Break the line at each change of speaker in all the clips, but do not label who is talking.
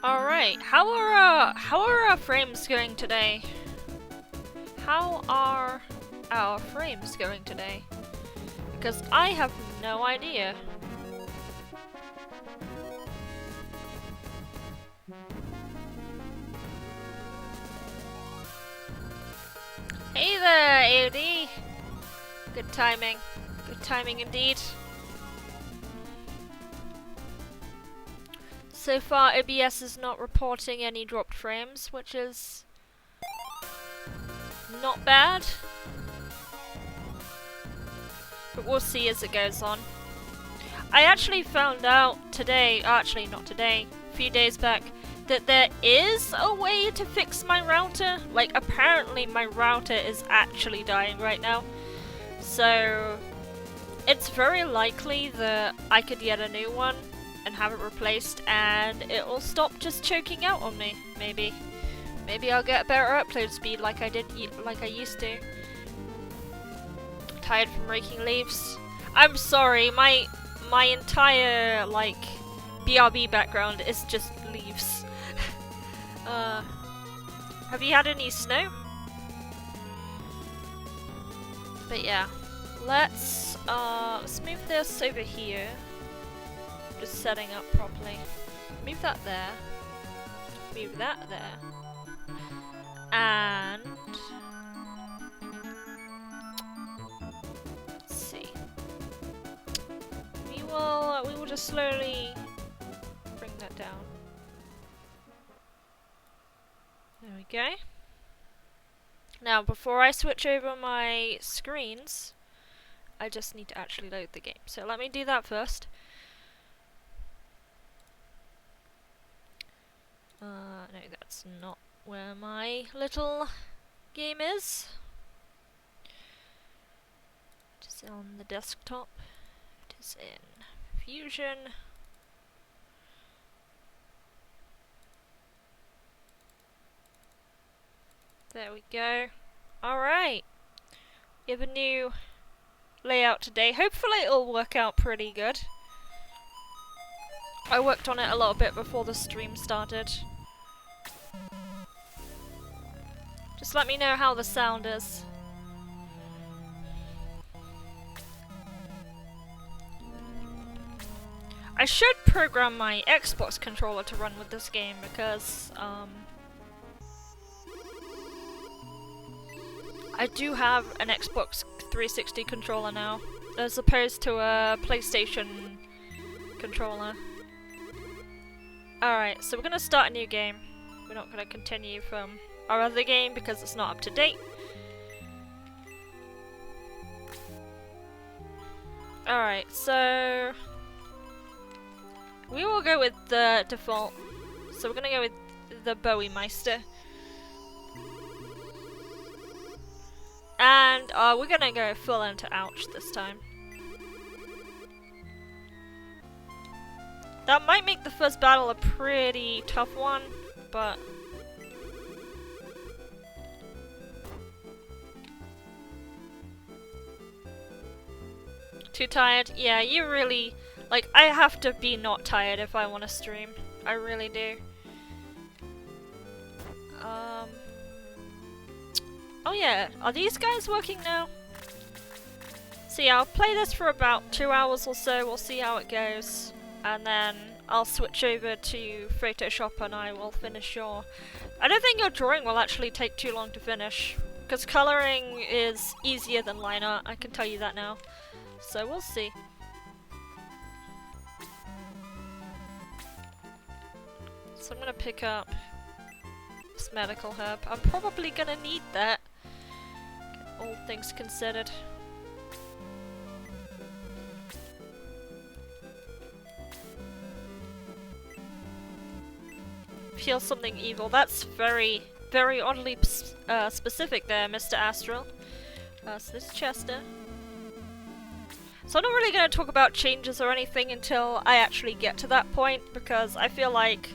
Alright, how are our frames going today? How are our frames going today? Because I have no idea. Hey there, AOD! Good timing. Good timing indeed. So far, OBS is not reporting any dropped frames, which is not bad. But we'll see as it goes on. I actually found out today, actually not today, a few days back, that there is a way to fix my router. Like, apparently my router is actually dying right now. So, it's very likely that I could get a new one and have it replaced and it will stop just choking out on me, maybe. Maybe I'll get a better upload speed like I used to. Tired from raking leaves. I'm sorry, my entire, like, BRB background is just leaves. Have you had any snow? But yeah, let's move this over here. Just setting up properly. Move that there. Move that there. And let's see. We will just slowly bring that down. There we go. Now, before I switch over my screens, I just need to actually load the game. So let me do that first. No, that's not where my little game is. It is on the desktop. It is in Fusion. There we go. Alright. We have a new layout today. Hopefully it'll work out pretty good. I worked on it a little bit before the stream started. Just let me know how the sound is. I should program my Xbox controller to run with this game because, I do have an Xbox 360 controller now, as opposed to a PlayStation controller. Alright, so we're gonna start a new game. We're not gonna continue from our other game because it's not up to date. Alright, so we will go with the default. So we're gonna go with the Bowie Meister. And we're gonna go full into Ouch this time. That might make the first battle a pretty tough one, but too tired? Yeah, you really, like, I have to be not tired if I want to stream. I really do. Oh yeah, are these guys working now? So yeah, I'll play this for about 2 hours or so, we'll see how it goes. And then I'll switch over to Photoshop and I will finish your... I don't think your drawing will actually take too long to finish, because colouring is easier than line art, I can tell you that now. So we'll see. So I'm gonna pick up this medical herb. I'm probably gonna need that, all things considered. Feel something evil. That's very, very oddly specific there, Mr. Astral. So this is Chester. So I'm not really going to talk about changes or anything until I actually get to that point, because I feel like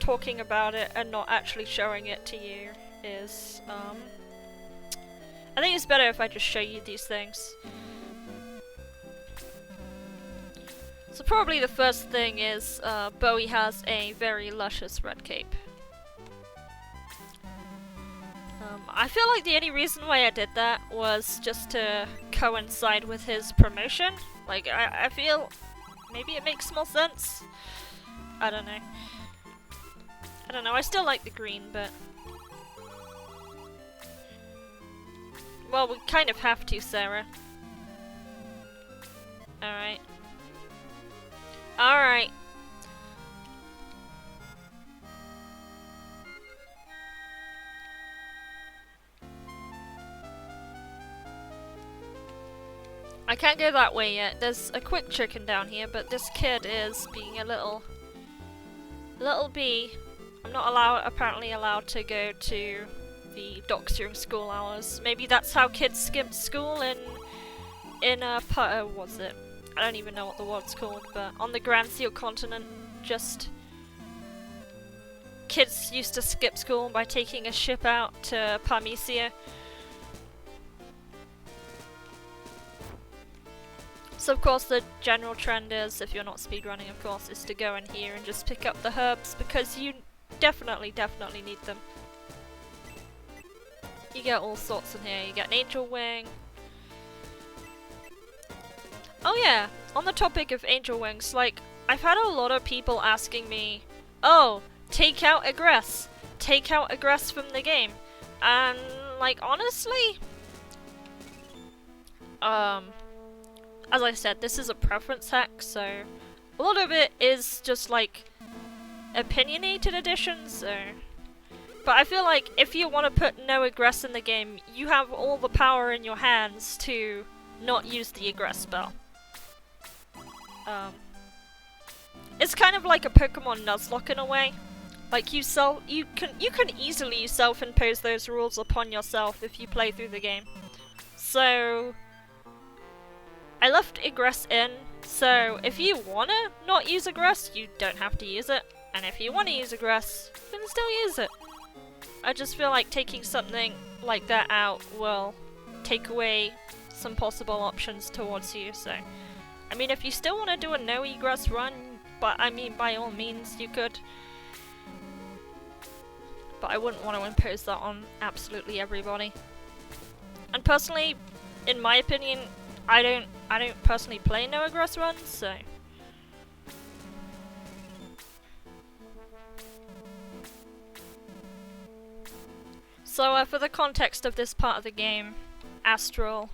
talking about it and not actually showing it to you is I think it's better if I just show you these things. So So probably the first thing is Bowie has a very luscious red cape. I feel like the only reason why I did that was just to coincide with his promotion. Like, I feel maybe it makes more sense. I don't know. I still like the green, but... Well, we kind of have to, Sarah. Alright. Alright. I can't go that way yet. There's a quick chicken down here, but this kid is being a little bee. I'm not apparently allowed to go to the docks during school hours. Maybe that's how kids skip school in what's it? I don't even know what the word's called, but on the Grand Seal continent, just kids used to skip school by taking a ship out to Parmesia. So of course the general trend is, if you're not speedrunning of course, is to go in here and just pick up the herbs because you definitely need them. You get all sorts in here. You get an angel wing. Oh yeah, on the topic of angel wings, like, I've had a lot of people asking me, oh, take out Egress from the game. And, like, honestly, as I said, this is a preference hack, so a lot of it is just, like, opinionated additions, so... But I feel like if you want to put no Egress in the game, you have all the power in your hands to not use the Egress spell. It's kind of like a Pokemon Nuzlocke in a way. Like you can easily self-impose those rules upon yourself if you play through the game. So I left Egress in, so if you wanna not use Egress, you don't have to use it. And if you wanna use Egress, you can still use it. I just feel like taking something like that out will take away some possible options towards you, so... I mean, if you still want to do a no egress run, but I mean, by all means, you could. But I wouldn't want to impose that on absolutely everybody. And personally, in my opinion, I don't personally play no egress runs, so... So, for the context of this part of the game, Astral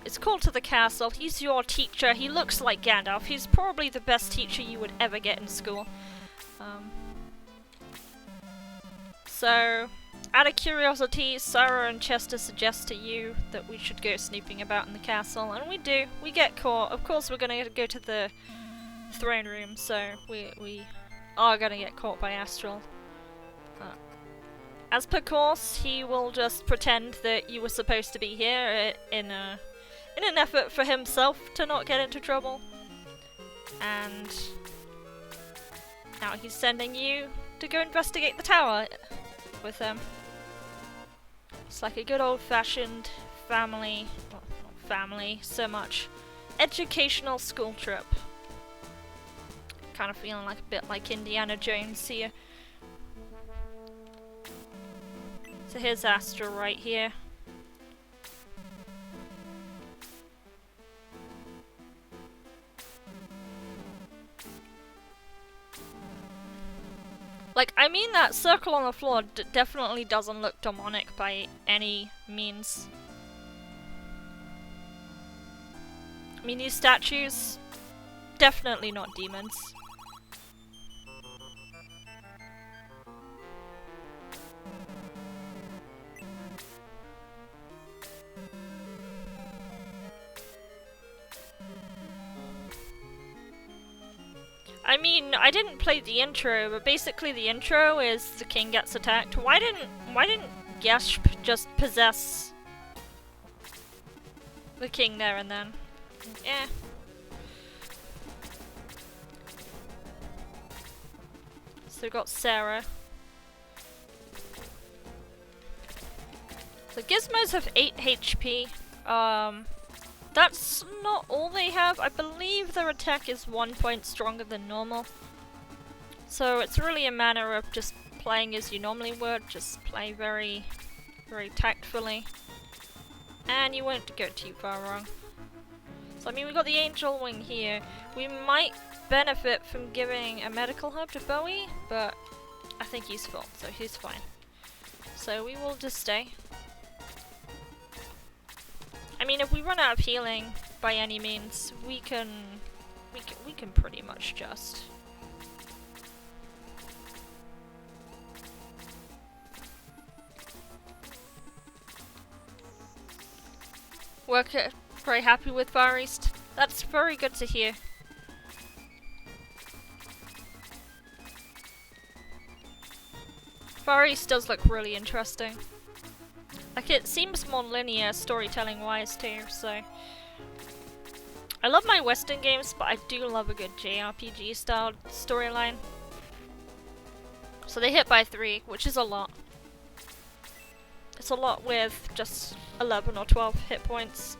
is called to the castle. He's your teacher. He looks like Gandalf. He's probably the best teacher you would ever get in school. So, out of curiosity, Sarah and Chester suggest to you that we should go snooping about in the castle, and we do. We get caught. Of course, we're gonna go to the throne room, so we are gonna get caught by Astral. As per course, he will just pretend that you were supposed to be here in an effort for himself to not get into trouble. And now he's sending you to go investigate the tower with him. It's like a good old-fashioned family, well, not family so much, educational school trip. Kind of feeling like a bit like Indiana Jones here. So here's Astral right here. Like, I mean, that circle on the floor definitely doesn't look demonic by any means. I mean, these statues, definitely not demons. I mean, I didn't play the intro, but basically the intro is the king gets attacked. Why didn't Gesp just possess the king there and then? Eh. So we've got Sarah. So Gizmos have 8 HP. that's not all they have. I believe their attack is 1 point stronger than normal. So it's really a matter of just playing as you normally would, just play very, very tactfully. And you won't go too far wrong. So I mean, we got the Angel Wing here. We might benefit from giving a medical hub to Bowie, but I think he's full, so he's fine. So we will just stay. I mean, if we run out of healing by any means, we can pretty much just work it. Very happy with Far East. That's very good to hear. Far East does look really interesting. Like, it seems more linear storytelling wise too, so. I love my Western games, but I do love a good JRPG style storyline. So they hit by 3, which is a lot. It's a lot with just 11 or 12 hit points.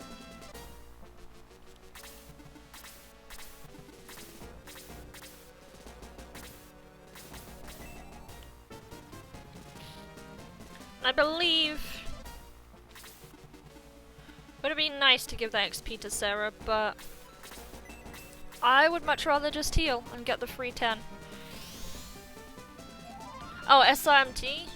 I believe it would have been nice to give that XP to Sarah, but I would much rather just heal and get the free 10. Oh, SRMT?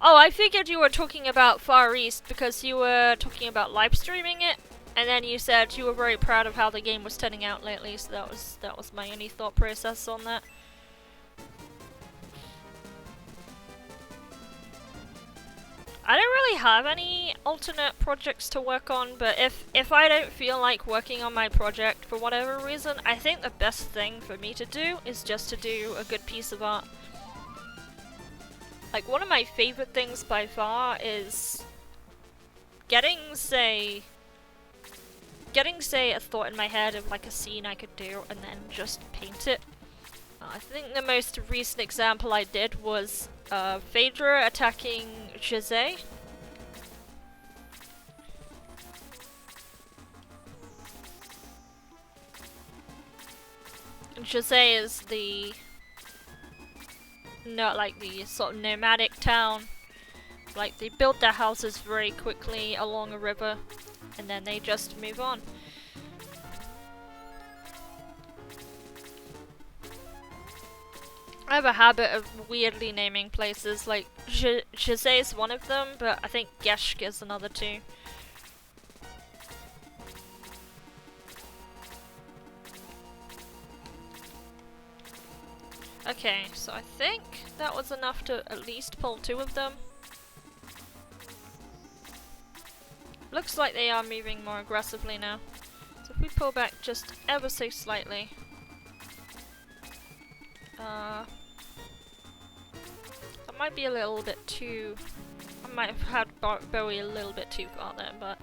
Oh, I figured you were talking about Far East because you were talking about live streaming it, and then you said you were very proud of how the game was turning out lately, so that was my only thought process on that. I don't really have any alternate projects to work on, but if I don't feel like working on my project for whatever reason, I think the best thing for me to do is just to do a good piece of art. Like, one of my favorite things by far is getting, say, a thought in my head of like a scene I could do and then just paint it. I think the most recent example I did was Phaedra attacking Jose. And Jose is the sort of nomadic town. Like, they build their houses very quickly along a river and then they just move on. I have a habit of weirdly naming places, like Jose is one of them, but I think Geshk is another too. Okay, so I think that was enough to at least pull 2 of them. Looks like they are moving more aggressively now. So if we pull back just ever so slightly. That might be a little bit too... I might have had Bowie a little bit too far there, but...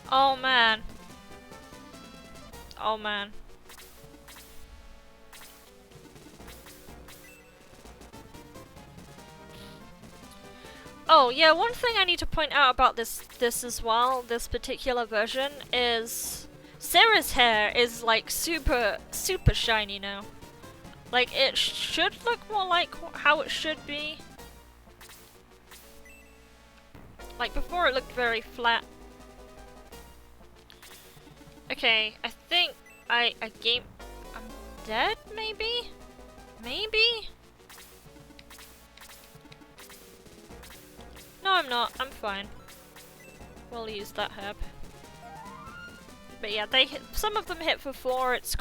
Oh man. Oh man. Oh yeah, one thing I need to point out about this as well, this particular version, is Sarah's hair is like super shiny now. Like, it should look more like how it should be. Like, before it looked very flat. Okay, I think I'm dead, maybe? Maybe? No, I'm not. I'm fine. We'll use that herb. But yeah, some of them hit for 4. It's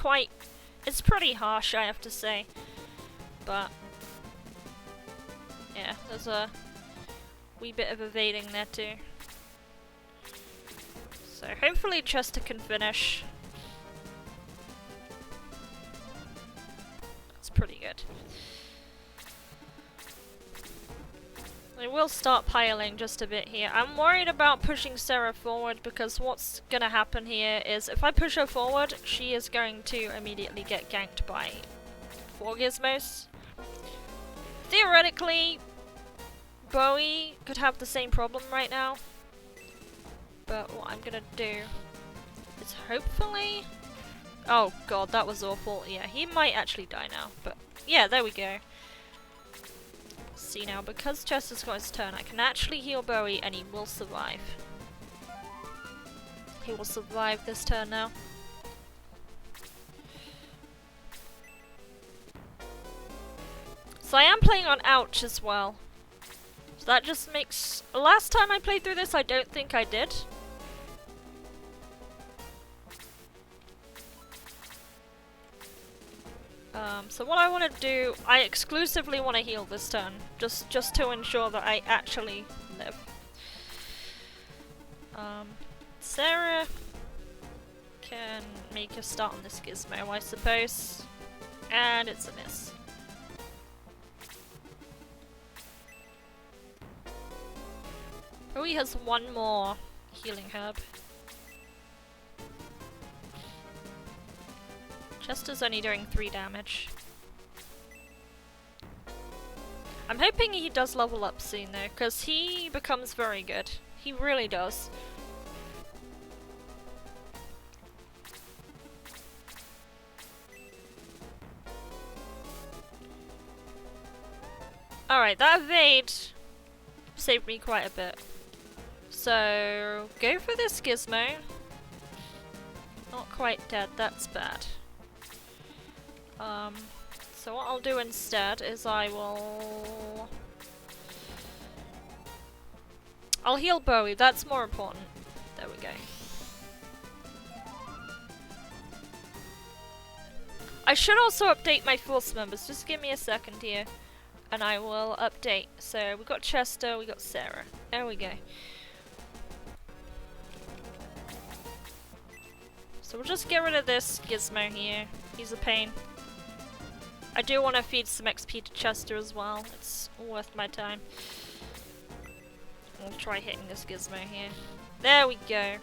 pretty harsh, I have to say. But yeah, there's a wee bit of evading there too. So hopefully Chester can finish. That's pretty good. I will start piling just a bit here. I'm worried about pushing Sarah forward because what's gonna happen here is if I push her forward, she is going to immediately get ganked by 4 gizmos. Theoretically, Bowie could have the same problem right now. But what I'm gonna do is hopefully... Oh god, that was awful. Yeah, he might actually die now, but yeah, there we go. See now, because Chester's got his turn, I can actually heal Bowie and he will survive. He will survive this turn now. So I am playing on Ouch as well. So that just makes... Last time I played through this, I don't think I did. So what I want to do, I exclusively want to heal this turn, just to ensure that I actually live. Sarah can make a start on this gizmo, I suppose, and it's a miss. Oh, he has one more healing herb. Chester's only doing 3 damage. I'm hoping he does level up soon though, because he becomes very good. He really does. Alright, that evade saved me quite a bit. So, go for this gizmo. Not quite dead, that's bad. So what I'll do instead is I'll heal Bowie, that's more important. There we go. I should also update my force members, just give me a second here. And I will update. So we got Chester, we got Sarah. There we go. So we'll just get rid of this gizmo here. He's a pain. I do want to feed some XP to Chester as well. It's worth my time. We'll try hitting this gizmo here. There we go.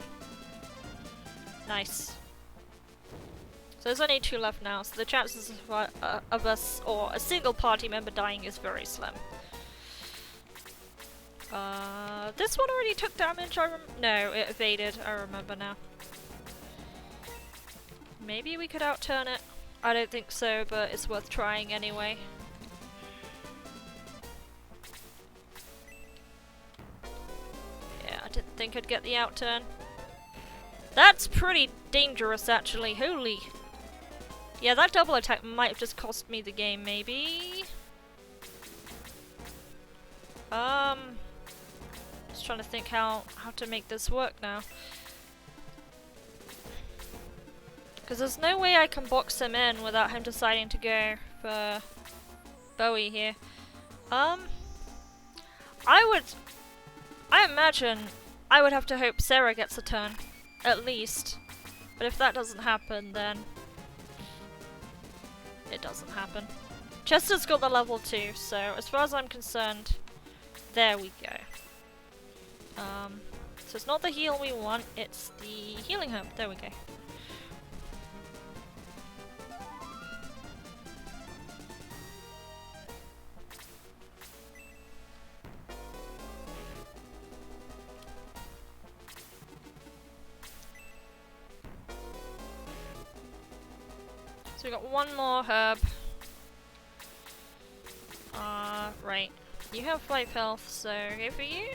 Nice. So there's only 2 left now, so the chances of us or a single party member dying is very slim. This one already took damage. No, it evaded. I remember now. Maybe we could outturn it. I don't think so, but it's worth trying anyway. Yeah, I didn't think I'd get the outturn. That's pretty dangerous, actually. Holy. Yeah, that double attack might have just cost me the game, maybe. Just trying to think how to make this work now. Because there's no way I can box him in without him deciding to go for Bowie here. I imagine I would have to hope Sarah gets a turn, at least. But if that doesn't happen, then it doesn't happen. Chester's got the level 2, so as far as I'm concerned, there we go. So it's not the heal we want, it's the healing herb. There we go. So we got one more herb. Right. You have 5 health, so go for you.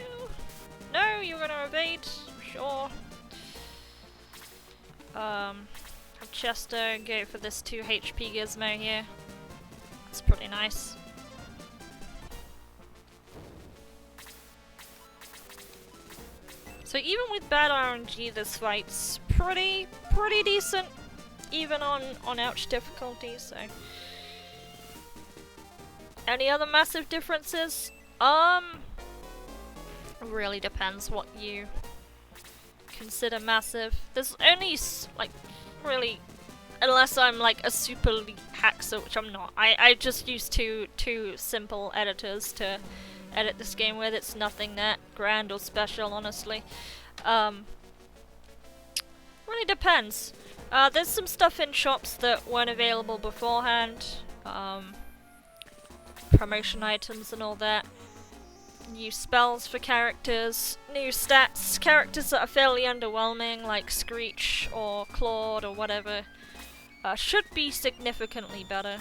No, you're gonna evade. Sure. Have Chester go for this 2 HP gizmo here. That's pretty nice. So even with bad RNG, this fight's pretty decent. Even on Ouch difficulty, so. Any other massive differences? Really depends what you consider massive. There's only, like, really, unless I'm like a super elite hacker, which I'm not. I just use two simple editors to edit this game with. It's nothing that grand or special, honestly. Really depends. There's some stuff in shops that weren't available beforehand. Promotion items and all that. New spells for characters, new stats, characters that are fairly underwhelming like Screech or Claude or whatever should be significantly better.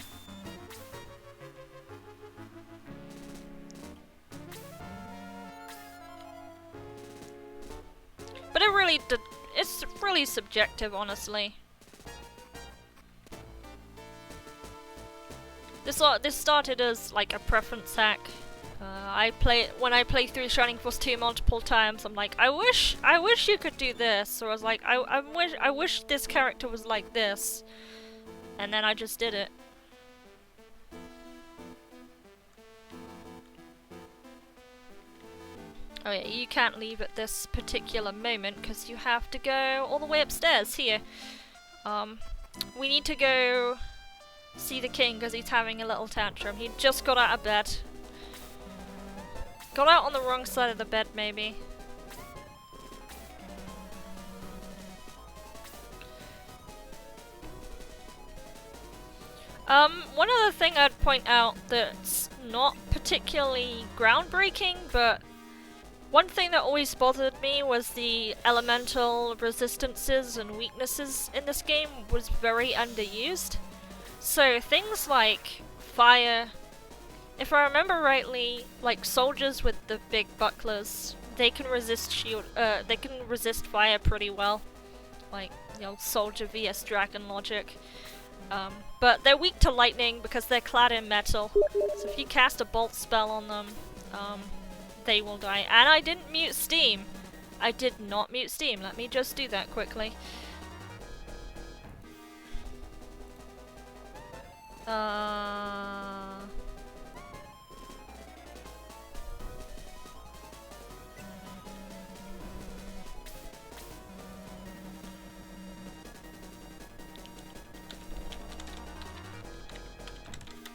But it's really subjective, honestly. This started as like a preference hack. When I play through Shining Force 2 multiple times, I'm like, I wish you could do this, or I was like, I wish this character was like this, and then I just did it. Oh yeah, you can't leave at this particular moment because you have to go all the way upstairs here. We need to go see the king because he's having a little tantrum. He just got out of bed. Got out on the wrong side of the bed, maybe. One other thing I'd point out that's not particularly groundbreaking, but one thing that always bothered me was the elemental resistances and weaknesses in this game was very underused. So things like fire, if I remember rightly, like soldiers with the big bucklers, they can resist fire pretty well. Like, you know, soldier vs dragon logic. But they're weak to lightning because they're clad in metal. So if you cast a bolt spell on them, they will die. And I didn't mute Steam. I did not mute Steam. Let me just do that quickly.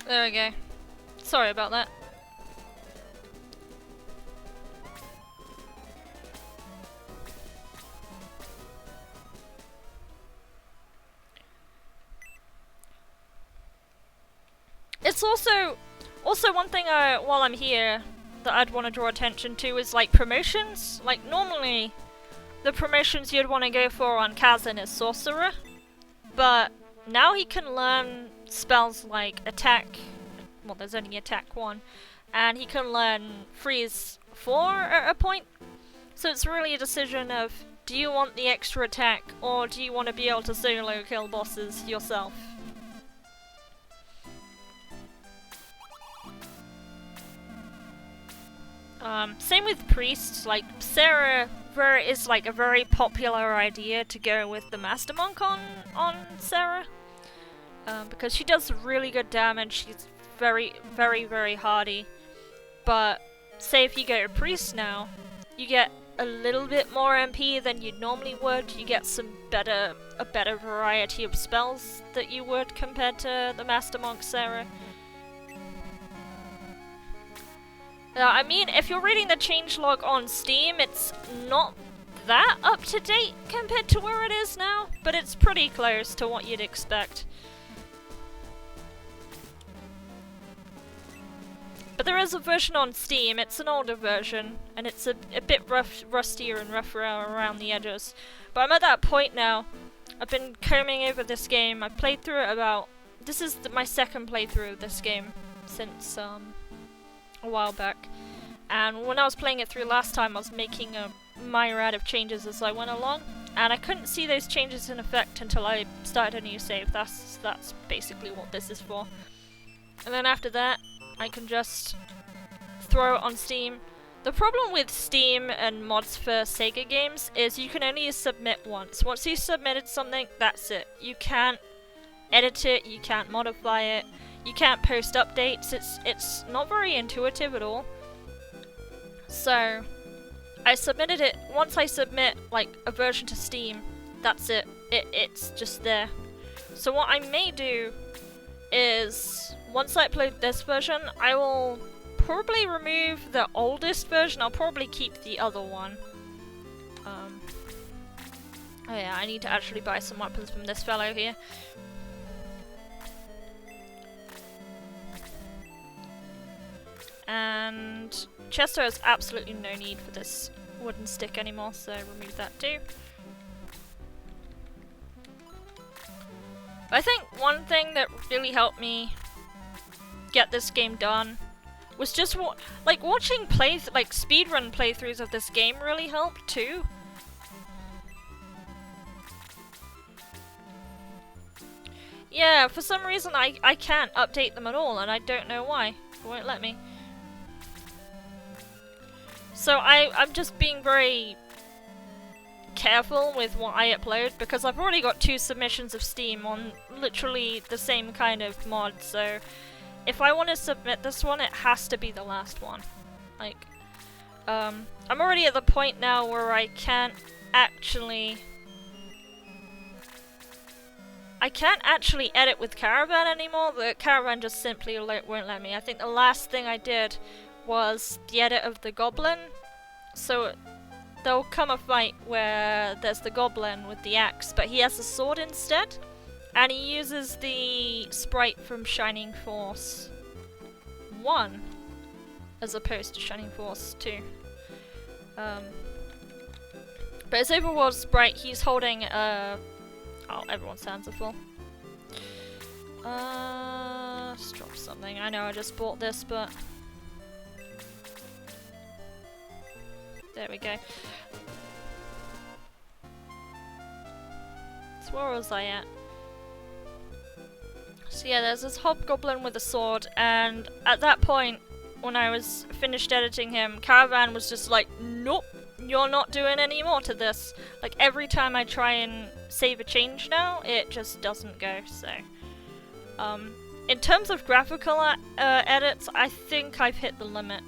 There we go. Sorry about that. It's also one thing while I'm here that I'd want to draw attention to is like promotions. Like normally the promotions you'd want to go for on Kazan is Sorcerer, but now he can learn spells like Attack, well there's only Attack 1, and he can learn Freeze 4 at a point. So it's really a decision of, do you want the extra attack or do you want to be able to solo kill bosses yourself? Same with priests. Like Sarah is like a very popular idea to go with the Master Monk on Sarah, because she does really good damage. She's very, very, very hardy. But say if you go to priest now, you get a little bit more MP than you normally would. You get a better variety of spells that you would compared to the Master Monk Sarah. I mean, if you're reading the changelog on Steam, it's not that up to date compared to where it is now, but it's pretty close to what you'd expect. But there is a version on Steam. It's an older version, and it's a bit rustier and rougher around the edges. But I'm at that point now. I've been combing over this game. I played through it this is my second playthrough of this game since a while back. And when I was playing it through last time, I was making a myriad of changes as I went along, and I couldn't see those changes in effect until I started a new save. That's basically what this is for. And then after that, I can just throw it on Steam. The problem with Steam and mods for Sega games is you can only submit once. Once you've submitted something, that's it. You can't edit it, you can't modify it, you can't post updates. It's not very intuitive at all. So I submitted it. Once I submit like a version to Steam, that's it. It's just there. So what I may do is, once I upload this version, I will probably remove the oldest version. I'll probably keep the other one. Oh yeah, I need to actually buy some weapons from this fellow here. And Chester has absolutely no need for this wooden stick anymore, so remove that too. I think one thing that really helped me get this game done was just watching speedrun playthroughs of this game really helped too. Yeah, for some reason I can't update them at all, and I don't know why. It won't let me. So I'm just being very careful with what I upload, because I've already got 2 submissions of Steam on literally the same kind of mod, so if I want to submit this one, it has to be the last one. Like, I'm already at the point now where I can't actually edit with Caravan anymore. The Caravan just simply won't let me. I think the last thing I did was the edit of the Goblin. So there'll come a fight where there's the Goblin with the axe, but he has a sword instead. And he uses the sprite from Shining Force 1 as opposed to Shining Force 2. But his overworld sprite, he's holding a... Oh, everyone's hands are full. Let's drop something. I know I just bought this, but... There we go. So where was I at? So yeah, there's this hobgoblin with a sword, and at that point, when I was finished editing him, Caravan was just like, nope, you're not doing any more to this. Like, every time I try and save a change now, it just doesn't go, so... in terms of graphical edits, I think I've hit the limit.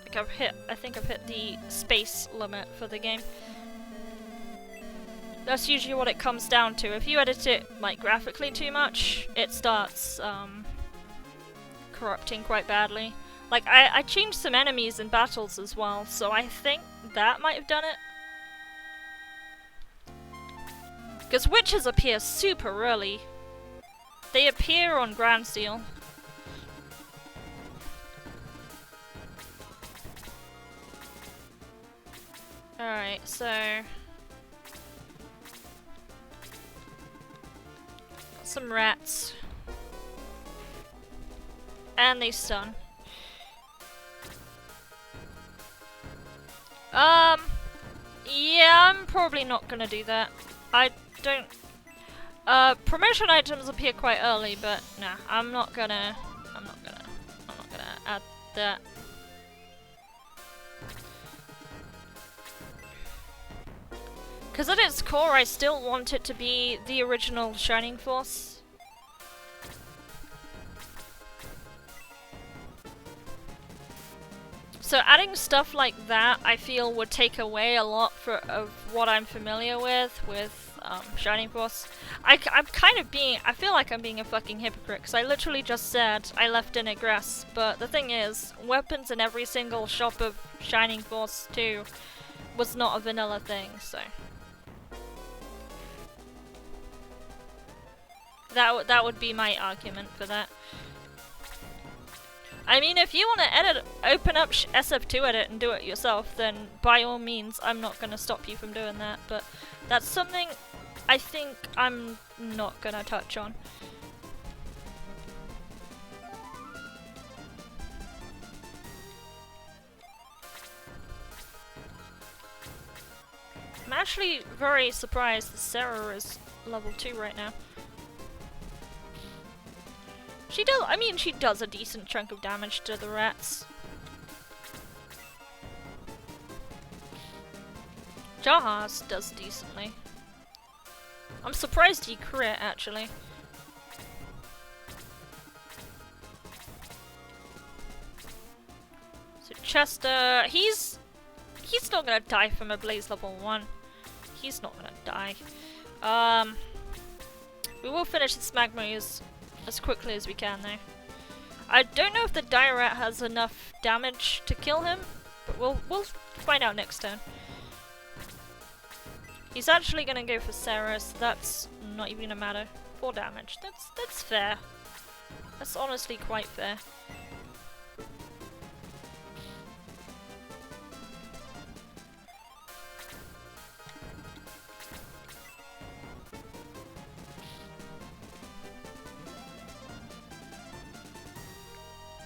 I think I've hit the space limit for the game. That's usually what it comes down to. If you edit it, like, graphically too much, it starts, corrupting quite badly. Like, I changed some enemies in battles as well, so I think that might have done it. Because witches appear super early. They appear on Grand Seal. Alright, so... got some rats. And they stun. Yeah, I'm probably not gonna do that. I don't... promotion items appear quite early, but nah, I'm not gonna add that. Because at its core, I still want it to be the original Shining Force. So adding stuff like that, I feel, would take away a lot of what I'm familiar with Shining Force. I feel like I'm being a fucking hypocrite, because I literally just said I left in Egress, but the thing is, weapons in every single shop of Shining Force 2 was not a vanilla thing, so... That would be my argument for that. I mean, if you want to open up SF2 Edit and do it yourself, then by all means, I'm not going to stop you from doing that, but that's something I think I'm not going to touch on. I'm actually very surprised that Sarah is level 2 right now. She does a decent chunk of damage to the rats. Jahaz does decently. I'm surprised he crit, actually. So Chester, he's not gonna die from a Blaze level 1. He's not gonna die. We will finish this magma as quickly as we can, though. I don't know if the Dire Rat has enough damage to kill him, but we'll find out next turn. He's actually gonna go for Sarah, so that's not even gonna matter. 4 damage. That's fair. That's honestly quite fair.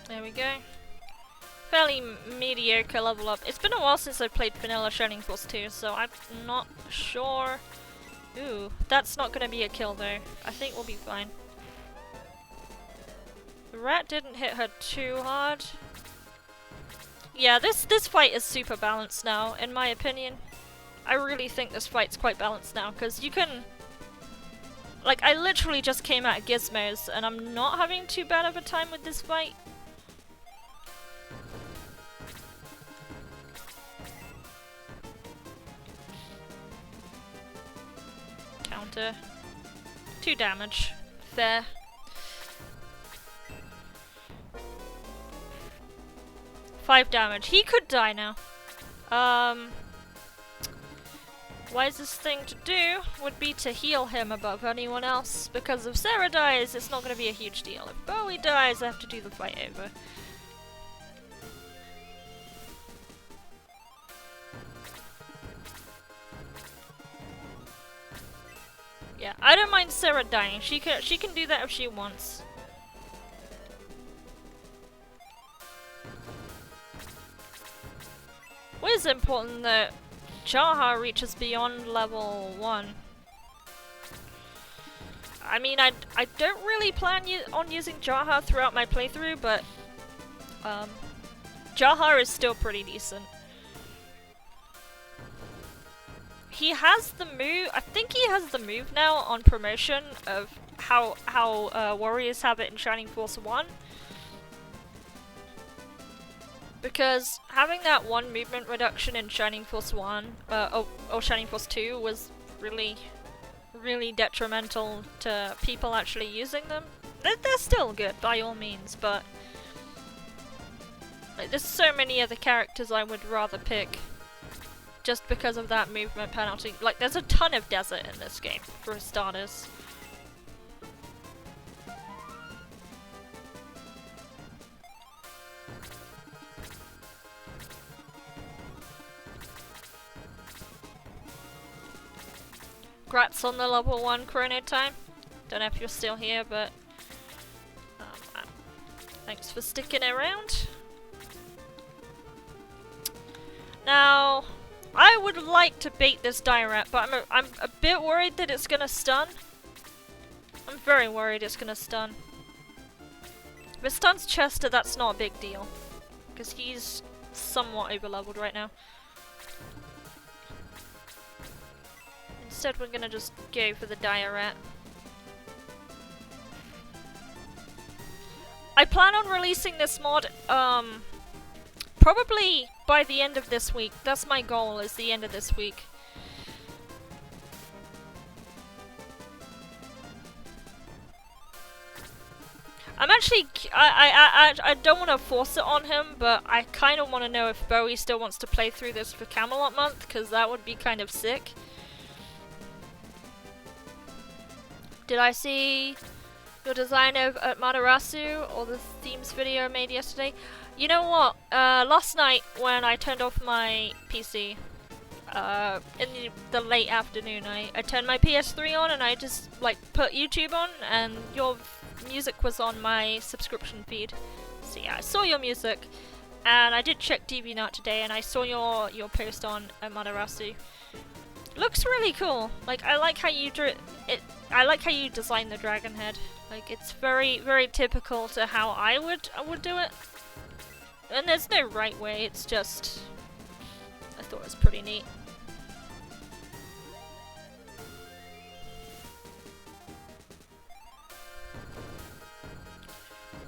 There we go. Fairly mediocre level up. It's been a while since I played Vanilla Shining Force 2, so I'm not sure. Ooh, that's not gonna be a kill though. I think we'll be fine. The rat didn't hit her too hard. Yeah, this fight is super balanced now, in my opinion. I really think this fight's quite balanced now, because you can... Like, I literally just came out of Gizmos, and I'm not having too bad of a time with this fight. Counter. 2 damage. Fair. Five damage. He could die now. Wisest thing to do would be to heal him above anyone else, because if Sarah dies, it's not going to be a huge deal. If Bowie dies, I have to do the fight over. Yeah, I don't mind Sarah dying. She can do that if she wants. What is important that Jaha reaches beyond level 1. I mean, I don't really plan on using Jaha throughout my playthrough, but Jaha is still pretty decent. He has the move. I think he has the move now on promotion of how warriors have it in Shining Force 1. Because having that 1 movement reduction in Shining Force 1, or Shining Force 2 was really, really detrimental to people actually using them. They're still good, by all means, but like, there's so many other characters I would rather pick just because of that movement penalty. Like, there's a ton of desert in this game, for starters. Congrats on the level 1 chrono time. Don't know if you're still here, but thanks for sticking around. Now, I would like to bait this Dire Rat, but I'm a bit worried that it's gonna stun. I'm very worried it's gonna stun. If it stuns Chester, that's not a big deal, because he's somewhat overleveled right now. Instead, we're gonna just go for the Dire Rat. I plan on releasing this mod, probably by the end of this week. That's my goal, is the end of this week. I'm actually, I don't want to force it on him, but I kind of want to know if Bowie still wants to play through this for Camelot Month, because that would be kind of sick. Did I see your design at Madarasu or the themes video I made yesterday? You know what? Last night when I turned off my PC, in the late afternoon, I turned my PS3 on and I just like put YouTube on, and your music was on my subscription feed. So yeah, I saw your music, and I did check DeviantArt today, and I saw your post on Madarasu. Looks really cool. Like, I like how you drew it. I like how you designed the dragon head. Like, it's very, very typical to how I would do it. And there's no right way. It's just, I thought it was pretty neat.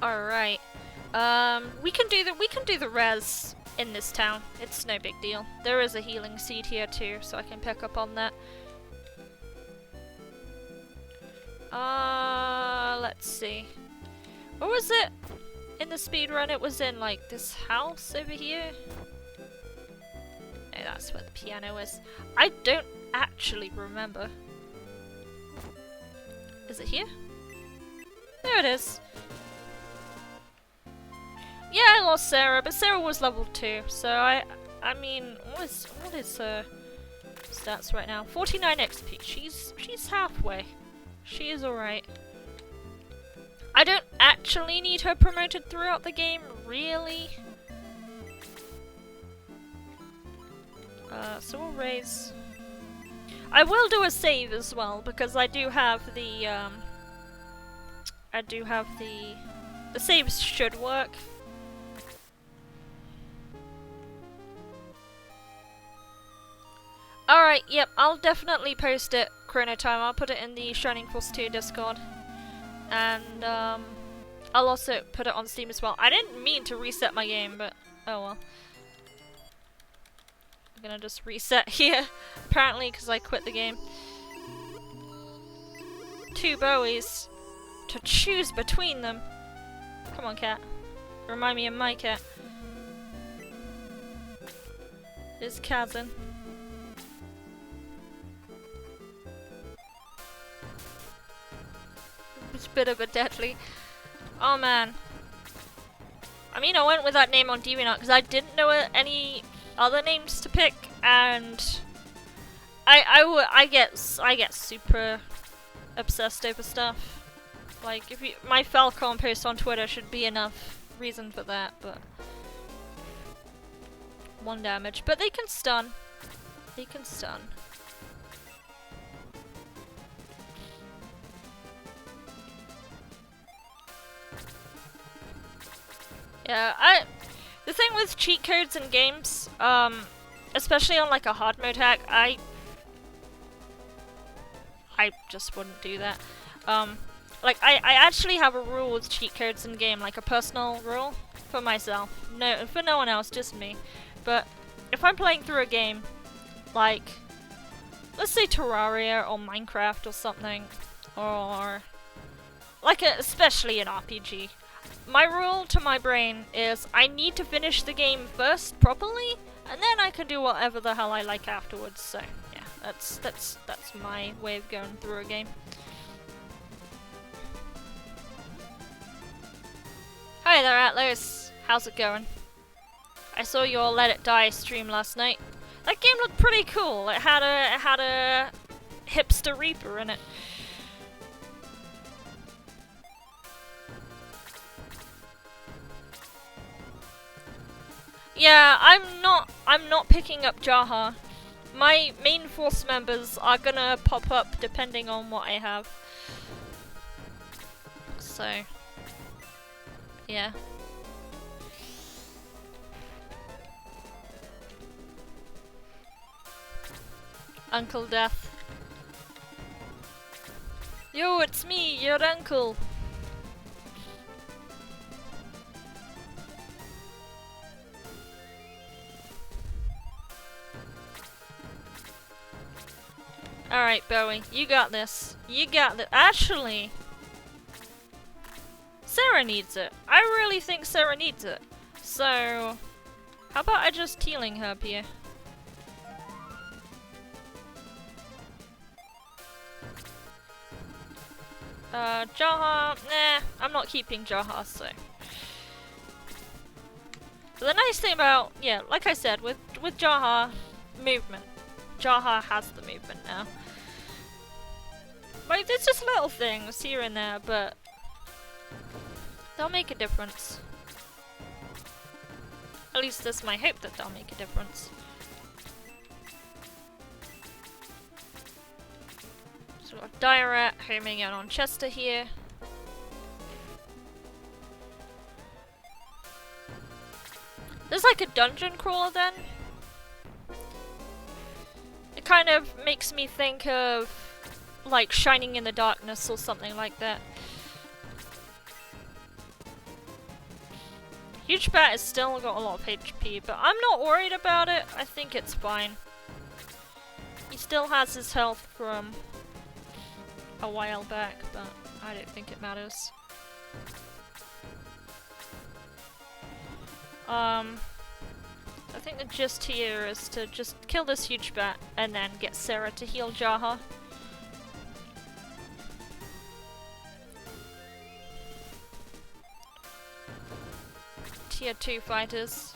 All right. We can do the res in this town. It's no big deal. There is a healing seed here too, so I can pick up on that. Let's see. What was it in the speedrun, it was in like this house over here. No, that's where the piano is. I don't actually remember. Is it here? There it is. Yeah, I lost Sarah, but Sarah was level 2, so I mean, what is her stats right now? 49 XP. She's halfway. She is alright. I don't actually need her promoted throughout the game, really. So we'll raise. I will do a save as well because I do have the the saves should work. Alright, yep, I'll definitely post it Chrono Time. I'll put it in the Shining Force 2 Discord. And I'll also put it on Steam as well. I didn't mean to reset my game, but oh well. I'm gonna just reset here, apparently, because I quit the game. 2 Bowies to choose between them. Come on, cat. Remind me of my cat. Is Kazan. It's a bit of a deadly. Oh man. I mean, I went with that name on DeviantArt because I didn't know any other names to pick, and I get super obsessed over stuff. Like, if you, my Falcon post on Twitter should be enough reason for that, but 1 damage. But they can stun. They can stun. Yeah, the thing with cheat codes in games, especially on like a hard mode hack, I just wouldn't do that. Like I actually have a rule with cheat codes in game, like a personal rule for myself. No, for no one else, just me. But if I'm playing through a game, like let's say Terraria or Minecraft or something, or like especially an RPG. My rule to my brain is I need to finish the game first properly, and then I can do whatever the hell I like afterwards. So yeah, that's my way of going through a game. Hi there, Atlas. How's it going? I saw your Let It Die stream last night. That game looked pretty cool. It had a hipster Reaper in it. Yeah, I'm not picking up Jaha. My main force members are gonna pop up depending on what I have. So, yeah. Uncle Death. Yo, it's me, your uncle. Alright, Bowie, you got this. You got this. Actually, Sarah needs it. I really think Sarah needs it. So, how about I just healing her up here? Jaha, nah, I'm not keeping Jaha, so. But the nice thing about, yeah, like I said, with Jaha, movement. Jaha has the movement now. Like, it's just little things here and there, but they'll make a difference. At least that's my hope that they'll make a difference. So we've got Diorat homing in on Chester here. There's like a dungeon crawler then. It kind of makes me think of like Shining in the Darkness or something like that. Huge Bat has still got a lot of HP, but I'm not worried about it. I think it's fine. He still has his health from a while back, but I don't think it matters. I think the gist here is to just kill this huge bat and then get Sarah to heal Jaha. Tier 2 fighters.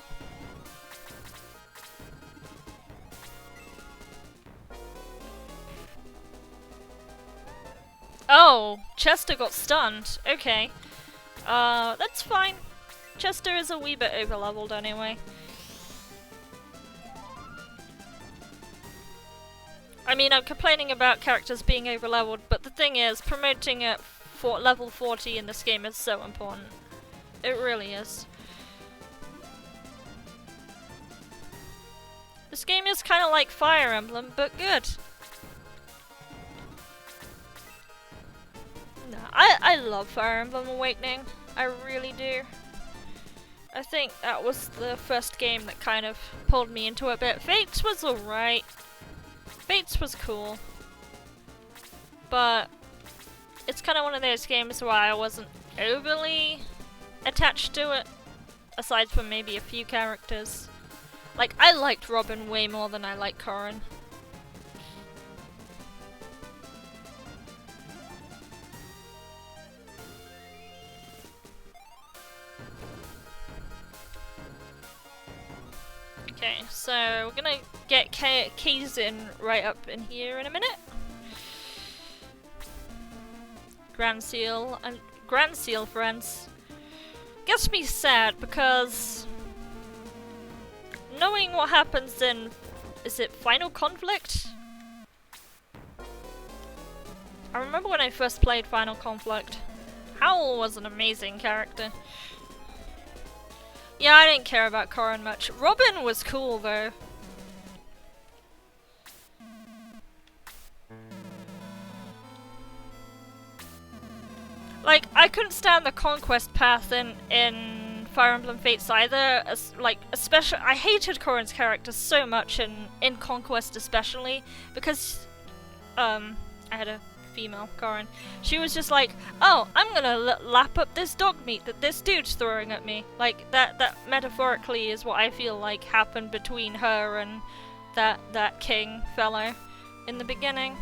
Oh, Chester got stunned. Okay. That's fine. Chester is a wee bit overleveled anyway. I mean, I'm complaining about characters being overleveled, but the thing is, promoting at level 40 in this game is so important. It really is. This game is kind of like Fire Emblem, but good. No, I love Fire Emblem Awakening. I really do. I think that was the first game that kind of pulled me into it a bit. Fates was alright. Fates was cool. But it's kind of one of those games where I wasn't overly attached to it, aside from maybe a few characters. Like, I liked Robin way more than I liked Corrin. Okay, so we're gonna get Kaizen right up in here in a minute. Grand Seal and Grand Seal friends. Gets me sad because knowing what happens in, is it Final Conflict? I remember when I first played Final Conflict. Howl was an amazing character. Yeah, I didn't care about Corrin much. Robin was cool though. Like, I couldn't stand the conquest path in Fire Emblem Fates either. Especially, I hated Corrin's character so much in Conquest especially, because I had a female Corrin. She was just like, oh, I'm gonna lap up this dog meat that this dude's throwing at me. Like, that metaphorically is what I feel like happened between her and that king fellow in the beginning.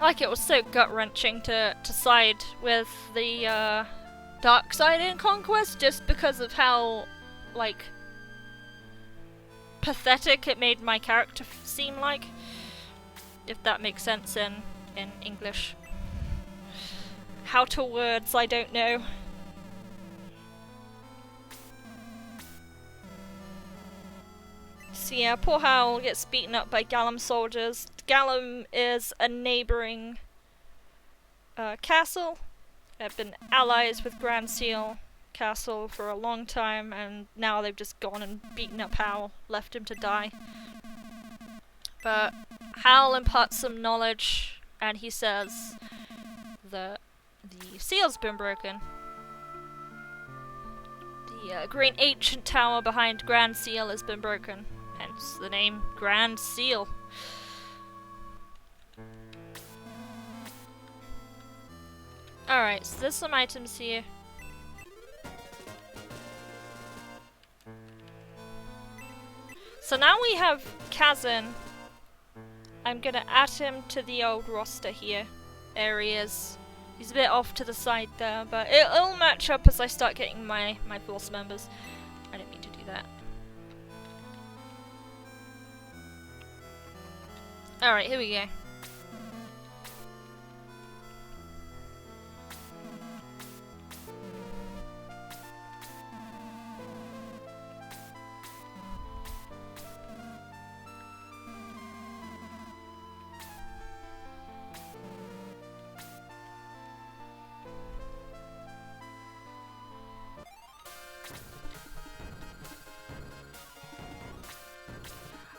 Like, it was so gut-wrenching to side with the dark side in Conquest just because of how, like, pathetic it made my character seem like. If that makes sense in English. How to words, I don't know. So yeah, poor Howl gets beaten up by Gallum soldiers. Gallum is a neighbouring castle. They've been allies with Grand Seal Castle for a long time, and now they've just gone and beaten up Howl, left him to die. But Howl imparts some knowledge, and he says that the seal's been broken. The great ancient tower behind Grand Seal has been broken, hence the name Grand Seal. Alright, so there's some items here. So now we have Kazan. I'm gonna add him to the old roster here. There he is. He's a bit off to the side there, but it'll match up as I start getting my force members. I didn't mean to do that. Alright, here we go.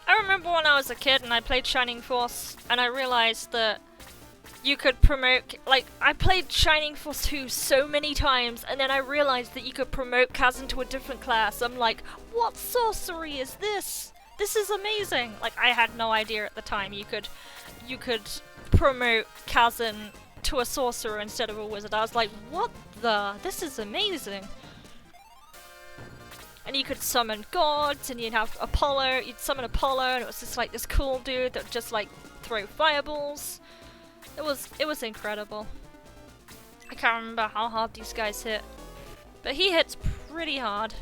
I remember when I was a kid and I played Shining Force and I realized that you could promote, like, I played Shining Force 2 so many times and then I realized that you could promote Kazan to a different class. I'm like, what sorcery is this? This is amazing! Like, I had no idea at the time you could promote Kazan to a sorcerer instead of a wizard. I was like, what This is amazing. And you could summon gods, and you'd have Apollo, you'd summon Apollo, and it was just like this cool dude that would just like throw fireballs. It was incredible. I can't remember how hard these guys hit, but he hits pretty hard.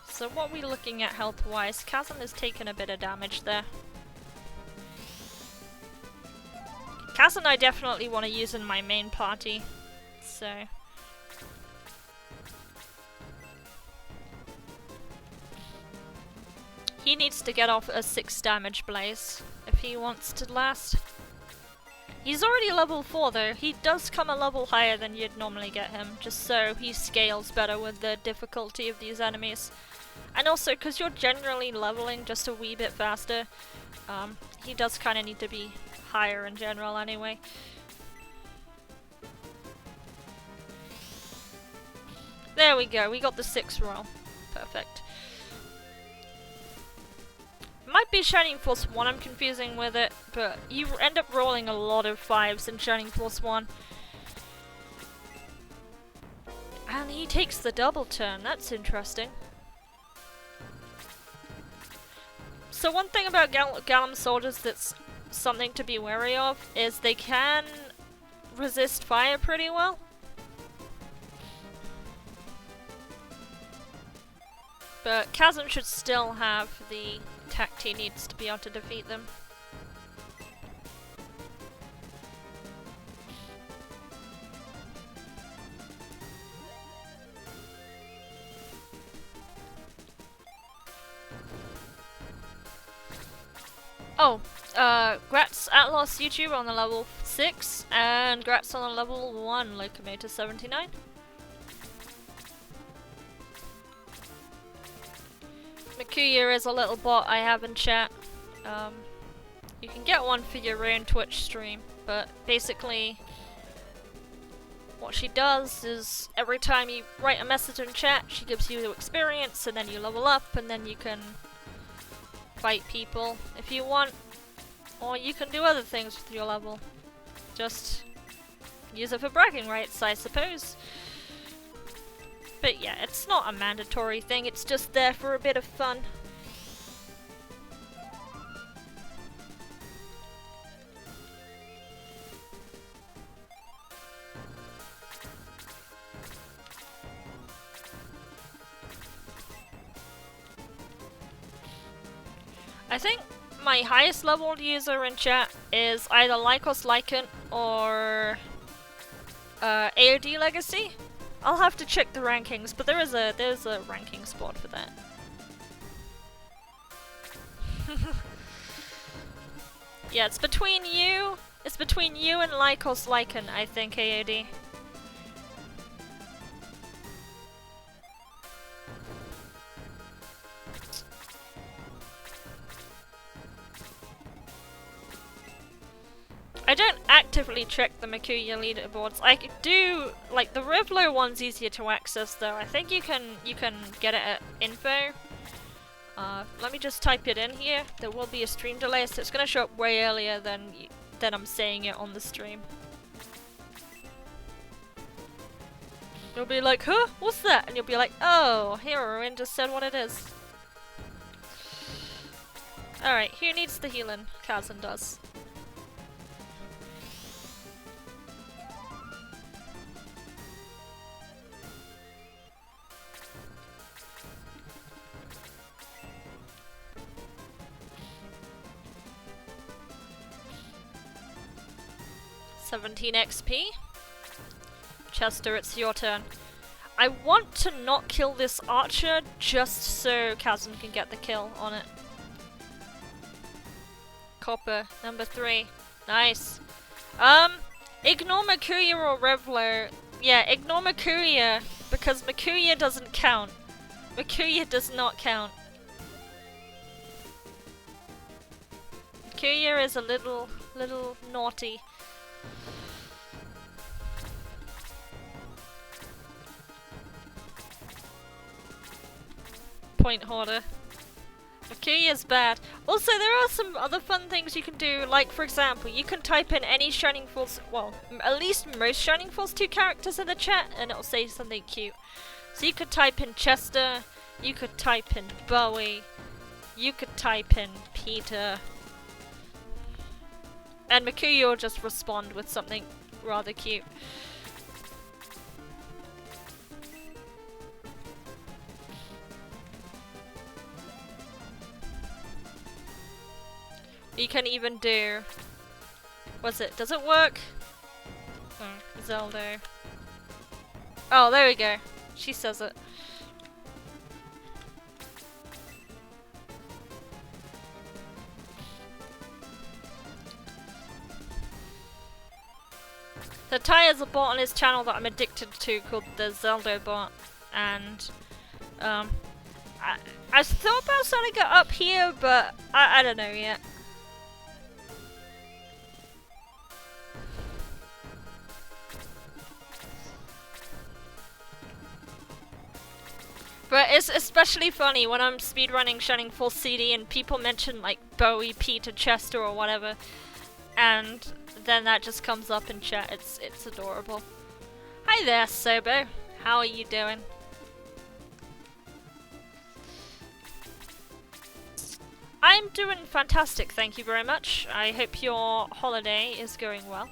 So what are we looking at health-wise? Kazan has taken a bit of damage there. Kazan I definitely want to use in my main party, so... He needs to get off a 6 damage blaze if he wants to last. He's already level 4 though. He does come a level higher than you'd normally get him, just so he scales better with the difficulty of these enemies. And also, because you're generally leveling just a wee bit faster, he does kind of need to be higher in general anyway. There we go, we got the 6 roll. Perfect. Might be Shining Force 1 I'm confusing with it, but you end up rolling a lot of 5s in Shining Force 1. And he takes the double turn, that's interesting. So one thing about Galem soldiers that's something to be wary of is they can resist fire pretty well. But Kazan should still have the tact he needs to be able to defeat them. Oh, Grats Atlas YouTube on the level 6, and Grats on the level 1 Locomotor 79. Makuya is a little bot I have in chat. You can get one for your own Twitch stream, but basically what she does is every time you write a message in chat, she gives you the experience, and then you level up, and then you can fight people if you want, or you can do other things with your level. Just use it for bragging rights, I suppose. But yeah, it's not a mandatory thing, it's just there for a bit of fun. I think my highest leveled user in chat is either Lycos Lycan or AOD Legacy. I'll have to check the rankings, but there's a ranking spot for that. Yeah, it's between you and Lycos Lycan, I think, AOD. I don't actively check the Makuya leaderboards. I do, like, the Rivlo one's easier to access though. I think you can get it at info. Let me just type it in here. There will be a stream delay, so it's gonna show up way earlier than I'm saying it on the stream. You'll be like, huh? What's that? And you'll be like, oh, Heroine just said what it is. Alright, who needs the healing? Kazan does. $17 XP. Chester, it's your turn. I want to not kill this archer just so Kazan can get the kill on it. Copper, number 3. Nice. Ignore Makuya or Revlo. Yeah, ignore Makuya because Makuya doesn't count. Makuya does not count. Makuya is a little naughty. Point hoarder. Makuya's bad. Also, there are some other fun things you can do, like, for example, you can type in any Shining Force, well, at least most Shining Force 2 characters in the chat, and it'll say something cute. So you could type in Chester, you could type in Bowie, you could type in Peter, and Makuya will just respond with something rather cute. You can even do... what's it? Does it work? Oh, Zelda. Oh, there we go. She says it. So Ty has a bot on his channel that I'm addicted to called the Zelda bot, and I thought about setting it up here, but I don't know yet. But it's especially funny when I'm speedrunning Shining Force CD and people mention like Bowie, Peter, Chester or whatever, and then that just comes up in chat. It's adorable. Hi there, Sobo. How are you doing? I'm doing fantastic, thank you very much. I hope your holiday is going well.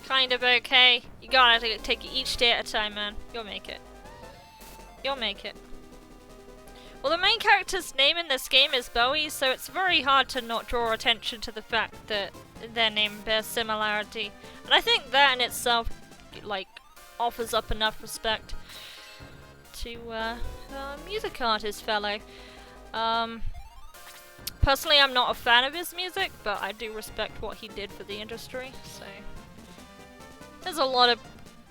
Kind of okay. You gotta take it each day at a time, man. You'll make it. You'll make it. Well, the main character's name in this game is Bowie, so it's very hard to not draw attention to the fact that their name bears similarity. And I think that in itself, like, offers up enough respect to music artist fellow. Personally, I'm not a fan of his music, but I do respect what he did for the industry, so... There's a lot of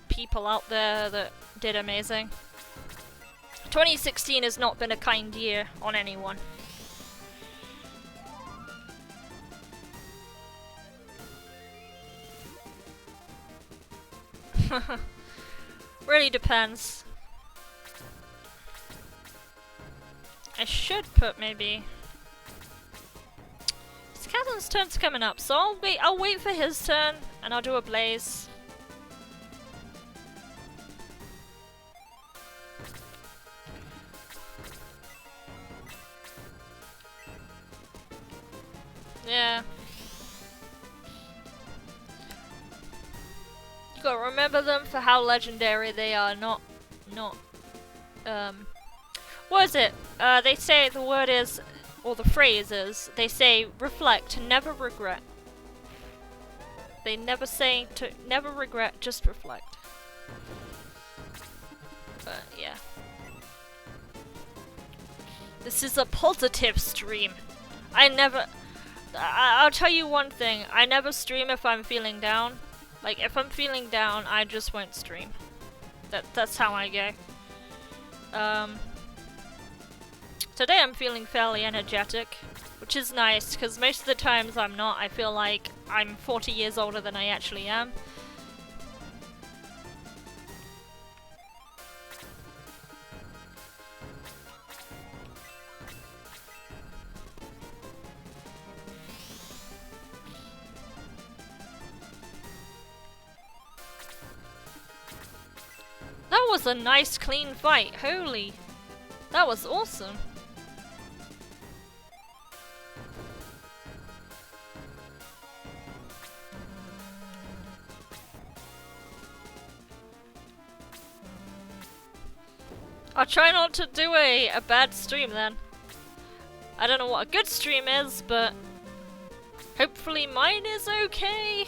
people out there that did amazing. 2016 has not been a kind year on anyone. Really depends. I should put maybe... Kazan's turn's coming up, so I'll wait for his turn and I'll do a blaze. Yeah. You gotta remember them for how legendary they are, not, what is it? They say the word is, or the phrase is, they say reflect, never regret. They never say to never regret, just reflect. But yeah. This is a positive stream. I'll tell you one thing, I never stream if I'm feeling down. Like, if I'm feeling down, I just won't stream. That's how I go. Today I'm feeling fairly energetic, which is nice, because most of the times I'm not. I feel like I'm 40 years older than I actually am. That was a nice clean fight, holy. That was awesome. I'll try not to do a bad stream then. I don't know what a good stream is, but hopefully mine is okay.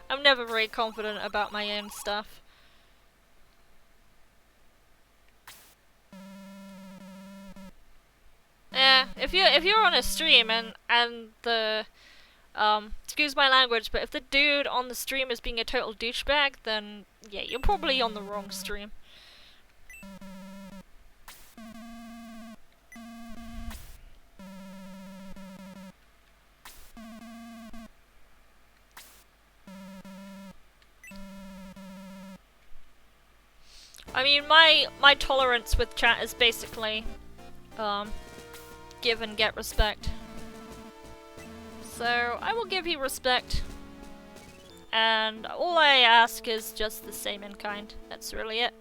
I'm never very confident about my own stuff. Yeah, if you're on a stream and the excuse my language, but if the dude on the stream is being a total douchebag, then yeah, you're probably on the wrong stream. I mean, my tolerance with chat is basically, give and get respect. So, I will give you respect. And all I ask is just the same in kind. That's really it.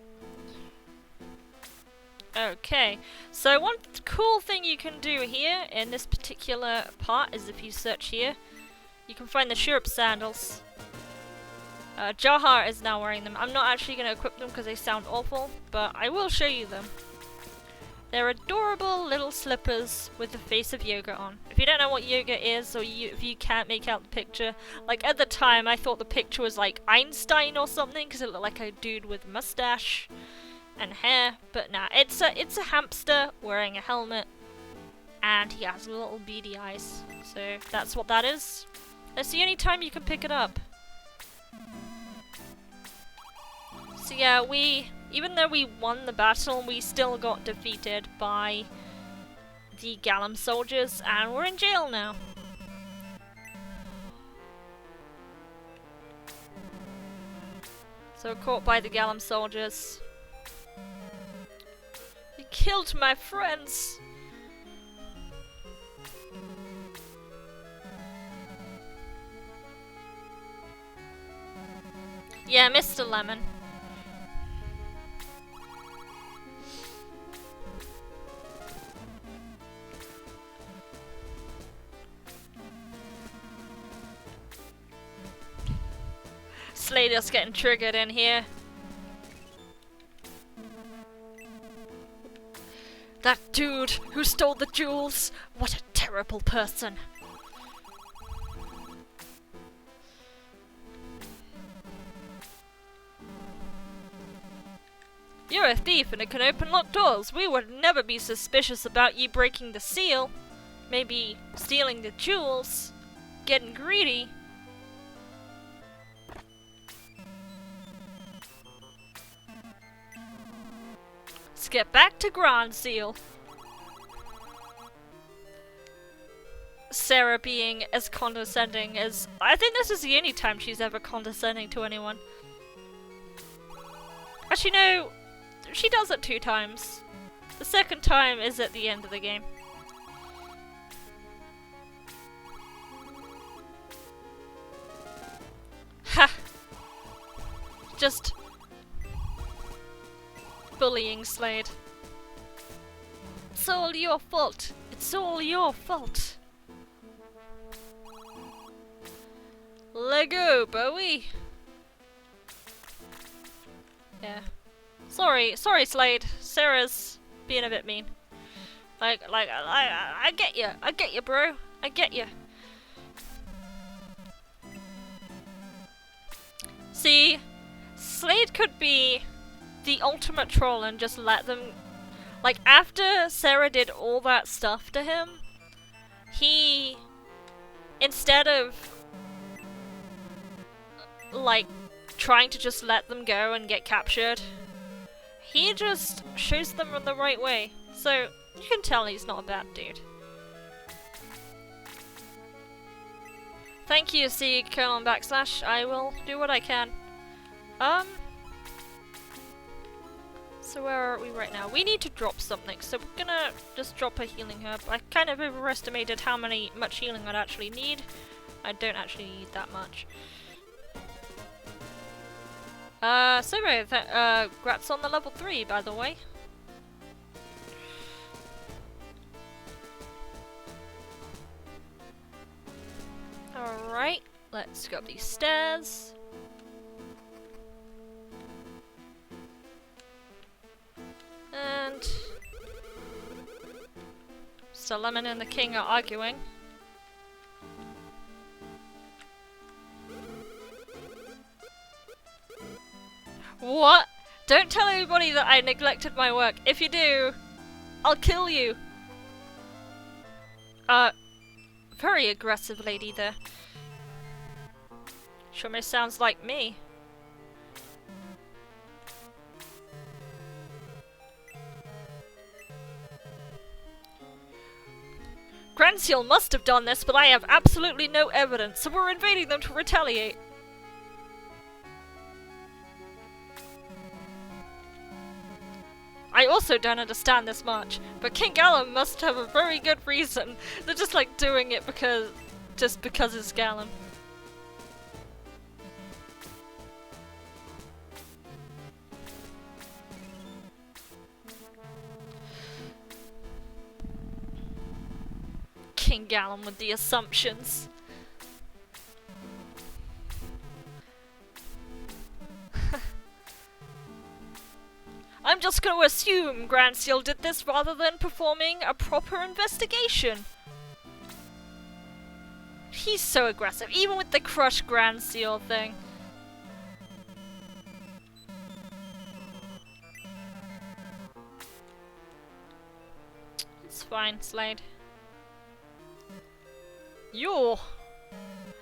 Okay, so one cool thing you can do here in this particular part is if you search here, you can find the Shurip sandals. Jahar is now wearing them. I'm not actually going to equip them because they sound awful, but I will show you them. They're adorable little slippers with the face of Yoga on. If you don't know what Yoga is, or if you can't make out the picture, like at the time I thought the picture was like Einstein or something because it looked like a dude with mustache and hair, but nah, it's a hamster wearing a helmet and he has little beady eyes. So that's what that is. That's the only time you can pick it up. So yeah, even though we won the battle, we still got defeated by the Gallum soldiers, and we're in jail now. So caught by the Gallum soldiers. They killed my friends! Yeah, Mr. Lemon. Slader's getting triggered in here. That dude who stole the jewels! What a terrible person! You're a thief and it can open locked doors. We would never be suspicious about you breaking the seal. Maybe stealing the jewels. Getting greedy. Let's get back to Grand Seal. Sarah being as condescending as... I think this is the only time she's ever condescending to anyone. Actually, no. She does it 2 times. The second time is at the end of the game. Ha! Just... bullying Slade. It's all your fault. It's all your fault. Let go, Bowie. Yeah. Sorry, Slade. Sarah's being a bit mean. I get you. I get you, bro. I get you. See, Slade could be the ultimate troll and just let them... Like, after Sarah did all that stuff to him, he... Instead of... like, trying to just let them go and get captured, he just shows them in the right way. So, you can tell he's not a bad dude. Thank you, C colon backslash. I will do what I can. So where are we right now? We need to drop something, so we're gonna just drop a healing herb. I kind of overestimated how much healing I'd actually need. I don't actually need that much. Grats on the level 3, by the way. Alright, let's go up these stairs. And... Mr. Lemon and the King are arguing. What? Don't tell anybody that I neglected my work. If you do, I'll kill you. Very aggressive lady there. Sure sounds like me. Grand Seal must have done this, but I have absolutely no evidence, so we're invading them to retaliate. I also don't understand this much, but King Gallon must have a very good reason. They're just like doing it because it's Gallon. King Gallon with the assumptions. I'm just gonna assume Grand Seal did this rather than performing a proper investigation. He's so aggressive, even with the Crush Grand Seal thing. It's fine, Slade. You!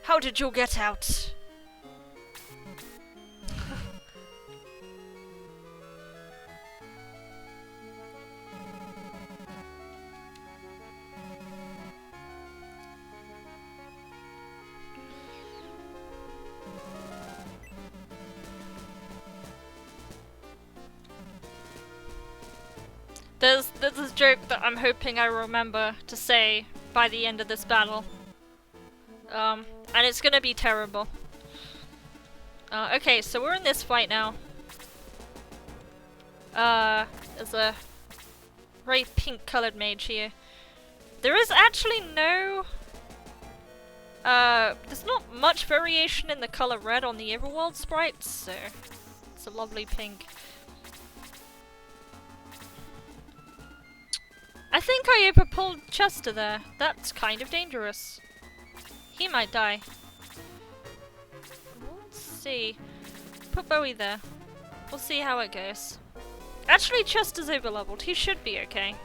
How did you get out? There's a joke that I'm hoping I remember to say by the end of this battle. And it's gonna be terrible. Okay, so we're in this fight now. There's a very pink colored mage here. There is actually no... there's not much variation in the color red on the Everworld sprites, so it's a lovely pink. I think I overpulled Chester there. That's kind of dangerous. He might die. Let's see. Put Bowie there. We'll see how it goes. Actually, Chester's overleveled. He should be okay.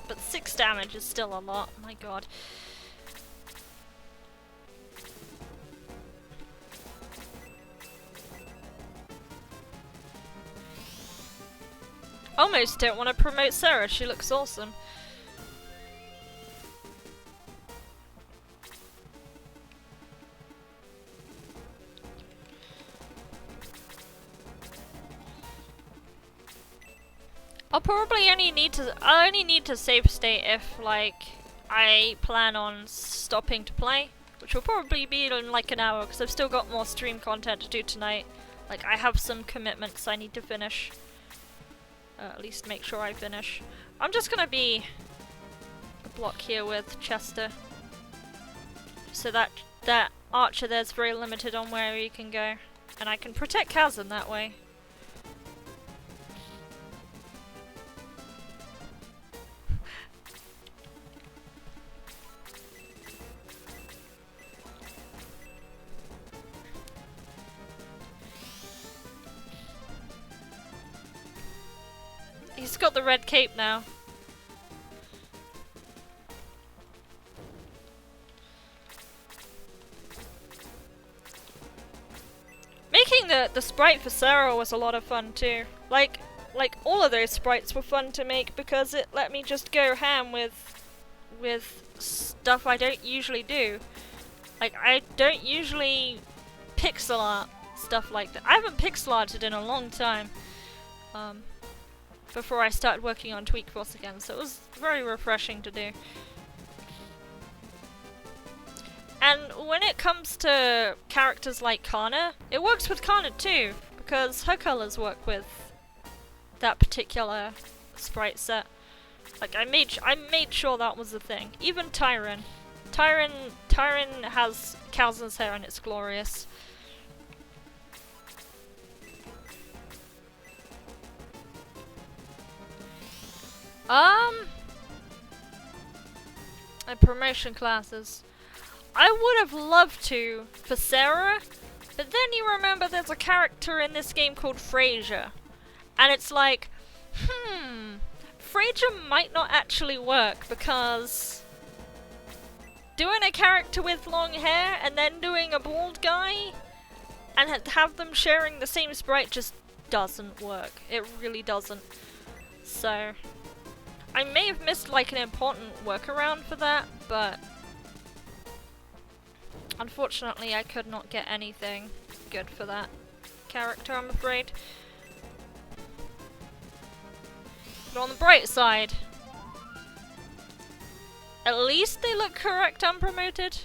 But 6 damage is still a lot. My god. Almost don't want to promote Sarah. She looks awesome. I only need to save state if, like, I plan on stopping to play, which will probably be in like an hour, because I've still got more stream content to do tonight. Like, I have some commitments I need to finish. At least make sure I finish. I'm just gonna be a block here with Chester, so that archer there's very limited on where he can go, and I can protect Kazan that way. He's got the red cape now. Making the sprite for Sarah was a lot of fun too. Like all of those sprites were fun to make because it let me just go ham with stuff I don't usually do. Like, I don't usually pixel art stuff like that. I haven't pixel arted in a long time. Before I started working on Tweak Force again, so it was very refreshing to do. And when it comes to characters like Kana, it works with Kana too, because her colors work with that particular sprite set. Like, I made sure that was the thing. Even Tyron. Tyron has Kazan's hair and it's glorious. Promotion classes. I would have loved to for Sarah, but then you remember there's a character in this game called Fraser, and it's like, Fraser might not actually work because doing a character with long hair and then doing a bald guy and have them sharing the same sprite just doesn't work. It really doesn't. So I may have missed like an important workaround for that, but unfortunately I could not get anything good for that character, I'm afraid. But on the bright side, at least they look correct unpromoted.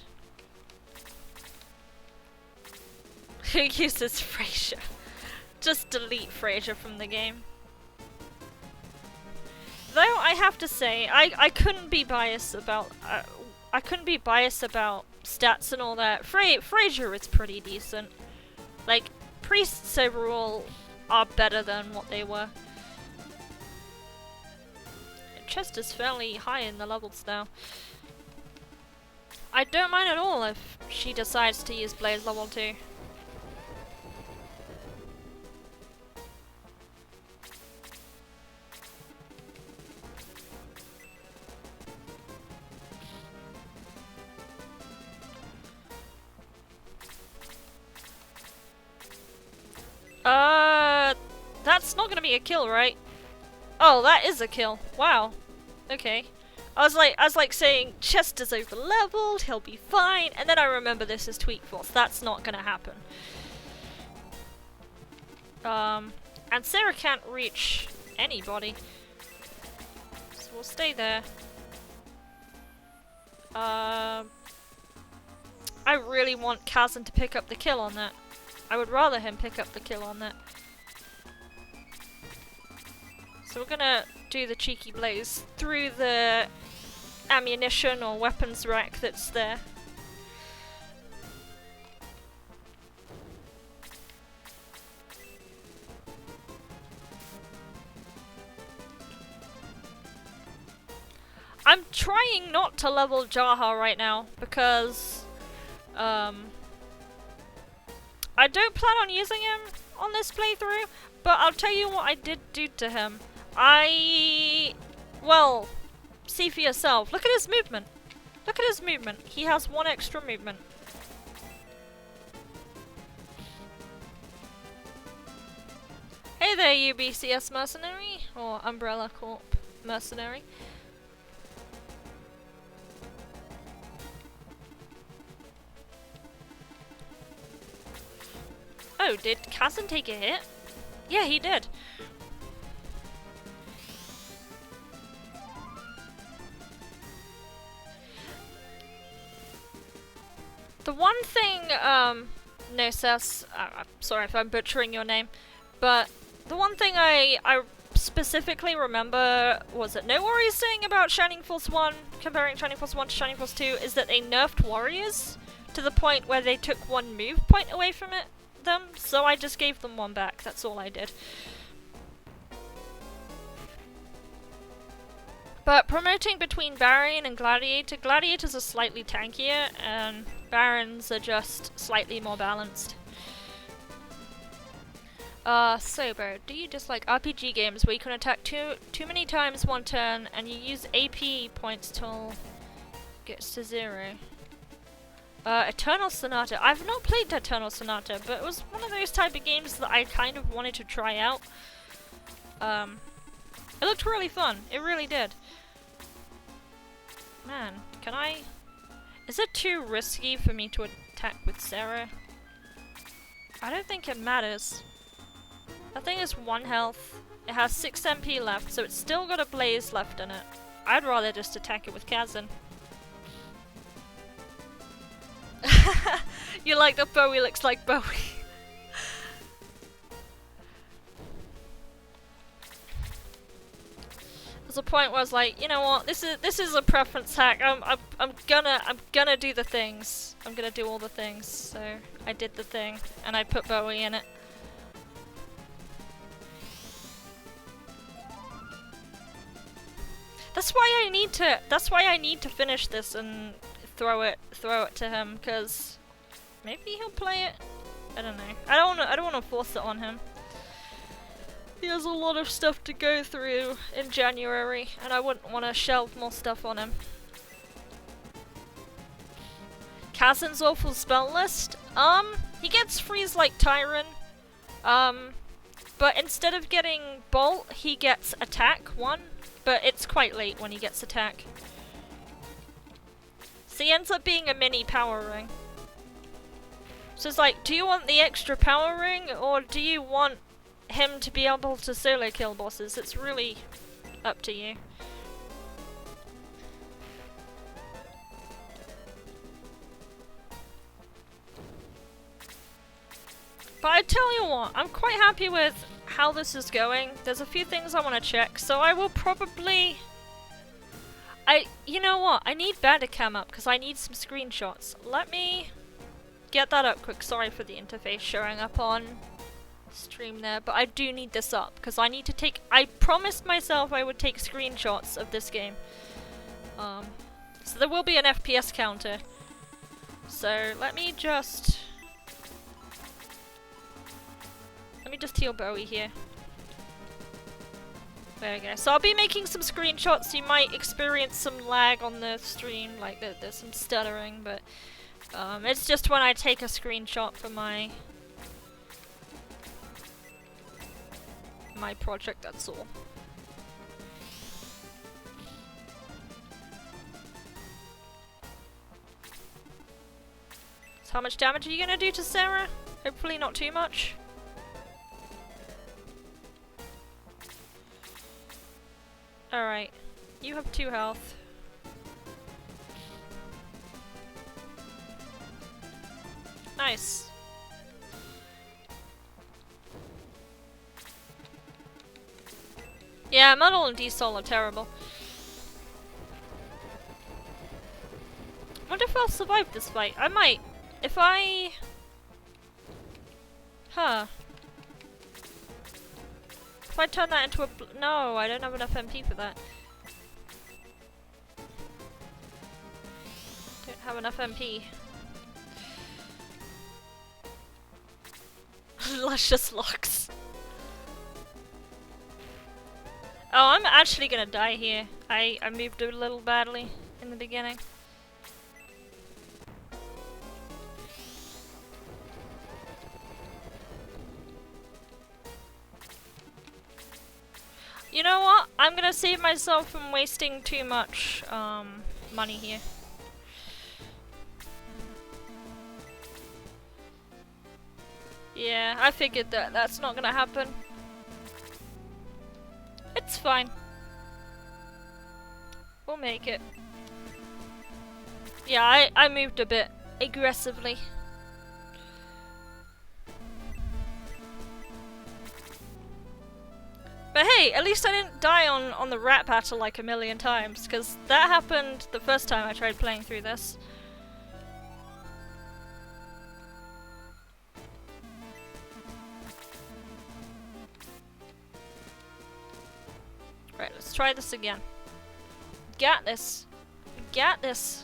Who uses Fraser? Just delete Fraser from the game. Though I have to say, I couldn't be biased about stats and all that. Fraser is pretty decent. Like, priests overall are better than what they were. Chester's fairly high in the levels now. I don't mind at all if she decides to use Blaze level 2. That's not gonna be a kill, right? Oh, that is a kill. Wow. Okay. I was like saying Chester's over leveled, he'll be fine, and then I remember this is Tweak Force. That's not gonna happen. And Sarah can't reach anybody. So we'll stay there. I really want Kazan to pick up the kill on that. I would rather him pick up the kill on that. So we're gonna do the cheeky blaze through the ammunition or weapons rack that's there. I'm trying not to level Jaha right now because I don't plan on using him on this playthrough, but I'll tell you what I did do to him. Well, see for yourself. Look at his movement. Look at his movement. He has 1 extra movement. Hey there, UBCS mercenary, or Umbrella Corp mercenary. Oh, did Kazan take a hit? Yeah, he did. The one thing, Nosas, I'm sorry if I'm butchering your name, but the one thing I specifically remember was that No Worries saying about Shining Force 1, comparing Shining Force 1 to Shining Force 2, is that they nerfed warriors to the point where they took 1 move point away from them, so I just gave them 1 back, that's all I did. But promoting between Baron and Gladiator, Gladiators are slightly tankier, and Barons are just slightly more balanced. So bro, do you dislike RPG games where you can attack too many times 1 turn and you use AP points till it gets to 0? Eternal Sonata. I've not played Eternal Sonata, but it was one of those type of games that I kind of wanted to try out. It looked really fun. It really did. Man, can I... Is it too risky for me to attack with Sarah? I don't think it matters. That thing is 1 health. It has 6 MP left, so it's still got a blaze left in it. I'd rather just attack it with Kazan. You like that Bowie looks like Bowie. There's a point where I was like, you know what, this is a preference hack. I'm gonna do the things. I'm gonna do all the things. So I did the thing, and I put Bowie in it. That's why I need to finish this and throw it to him, because maybe he'll play it. I don't know. I don't want to force it on him. He has a lot of stuff to go through in January, and I wouldn't want to shelve more stuff on him. Kazan's awful spell list. He gets freeze like Tyron. But instead of getting Bolt, he gets Attack 1. But it's quite late when he gets Attack. So he ends up being a mini power ring. So it's like, do you want the extra power ring, or do you want him to be able to solo kill bosses? It's really Up to you. But I tell you what, I'm quite happy with how this is going. There's a few things I want to check, so I will probably... You know what? I need Bandicam up because I need some screenshots. Let me get that up quick. Sorry for the interface showing up on stream there, but I do need this up because I need to take... I promised myself I would take screenshots of this game. So there will be an FPS counter. So let me just heal Bowie here. There we go. So I'll be making some screenshots. You might experience some lag on the stream, like there's some stuttering, but it's just when I take a screenshot for my project, that's all. So how much damage are you gonna do to Sarah? Hopefully not too much. Alright, you have 2 health. Nice. Yeah, Muddle and D-Sol are terrible. I wonder if I'll survive this fight. I might. If I... Huh. If I turn that into a... No, I don't have enough MP for that. Don't have enough MP. Luscious locks. Oh, I'm actually gonna die here. I moved a little badly in the beginning. You know what? I'm gonna save myself from wasting too much money here. Yeah, I figured that that's not gonna happen. It's fine. We'll make it. Yeah, I moved a bit aggressively. But hey, at least I didn't die on the rat battle like a million times, because that happened the first time I tried playing through this. Right, let's try this again. Got this. Got this.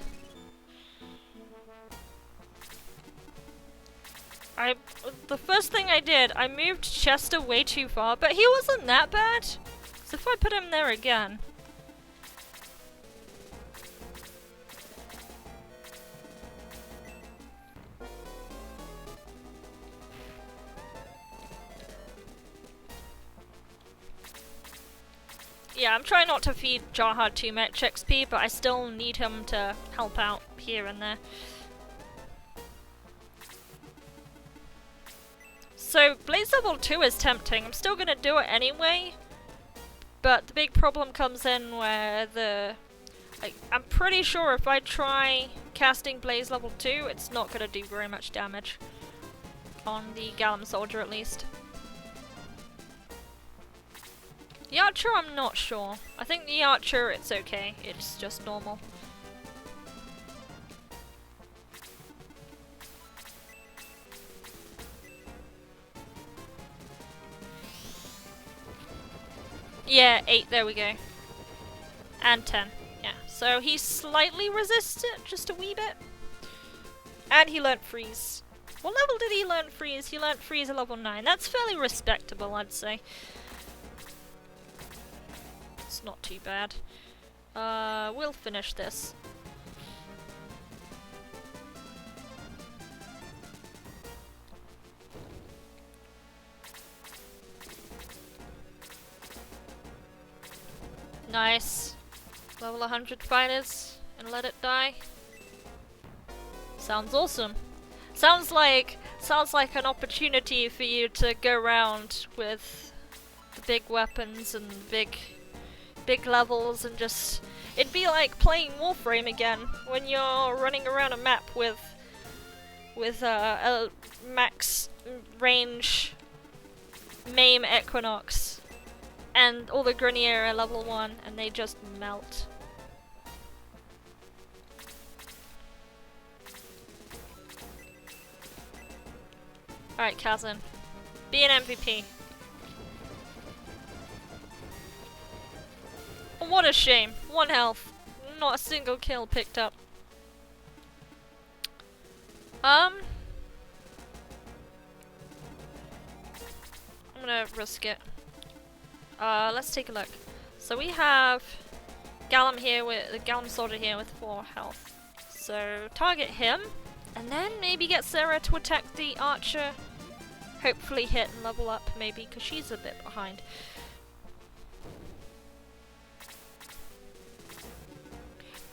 The first thing I did, I moved Chester way too far, but he wasn't that bad. So if I put him there again... Yeah, I'm trying not to feed Jahad too much XP, but I still need him to help out here and there. So, Blaze Level 2 is tempting. I'm still gonna do it anyway. But the big problem comes in where I'm pretty sure if I try casting Blaze Level 2, it's not gonna do very much damage. On the Gallum Soldier, at least. The Archer, I'm not sure. I think the Archer, it's okay. It's just normal. Yeah, 8, there we go. And 10, yeah. So he's slightly resistant, just a wee bit. And he learnt Freeze. What level did he learn Freeze? He learnt Freeze at level 9. That's fairly respectable, I'd say. It's not too bad. We'll finish this. Nice. Level 100 fighters and let it die. Sounds awesome. Sounds like an opportunity for you to go around with the big weapons and big big levels and just... It'd be like playing Warframe again when you're running around a map with a max range MAME Equinox and all the Grenier are level 1 and they just melt. Alright, Kazan. Be an MVP. What a shame. 1 health. Not a single kill picked up. I'm gonna risk it. Let's take a look. So we have Gallum here with the Gallum soldier here with 4 health. So target him, and then maybe get Sarah to attack the archer. Hopefully hit and level up, maybe, because she's a bit behind.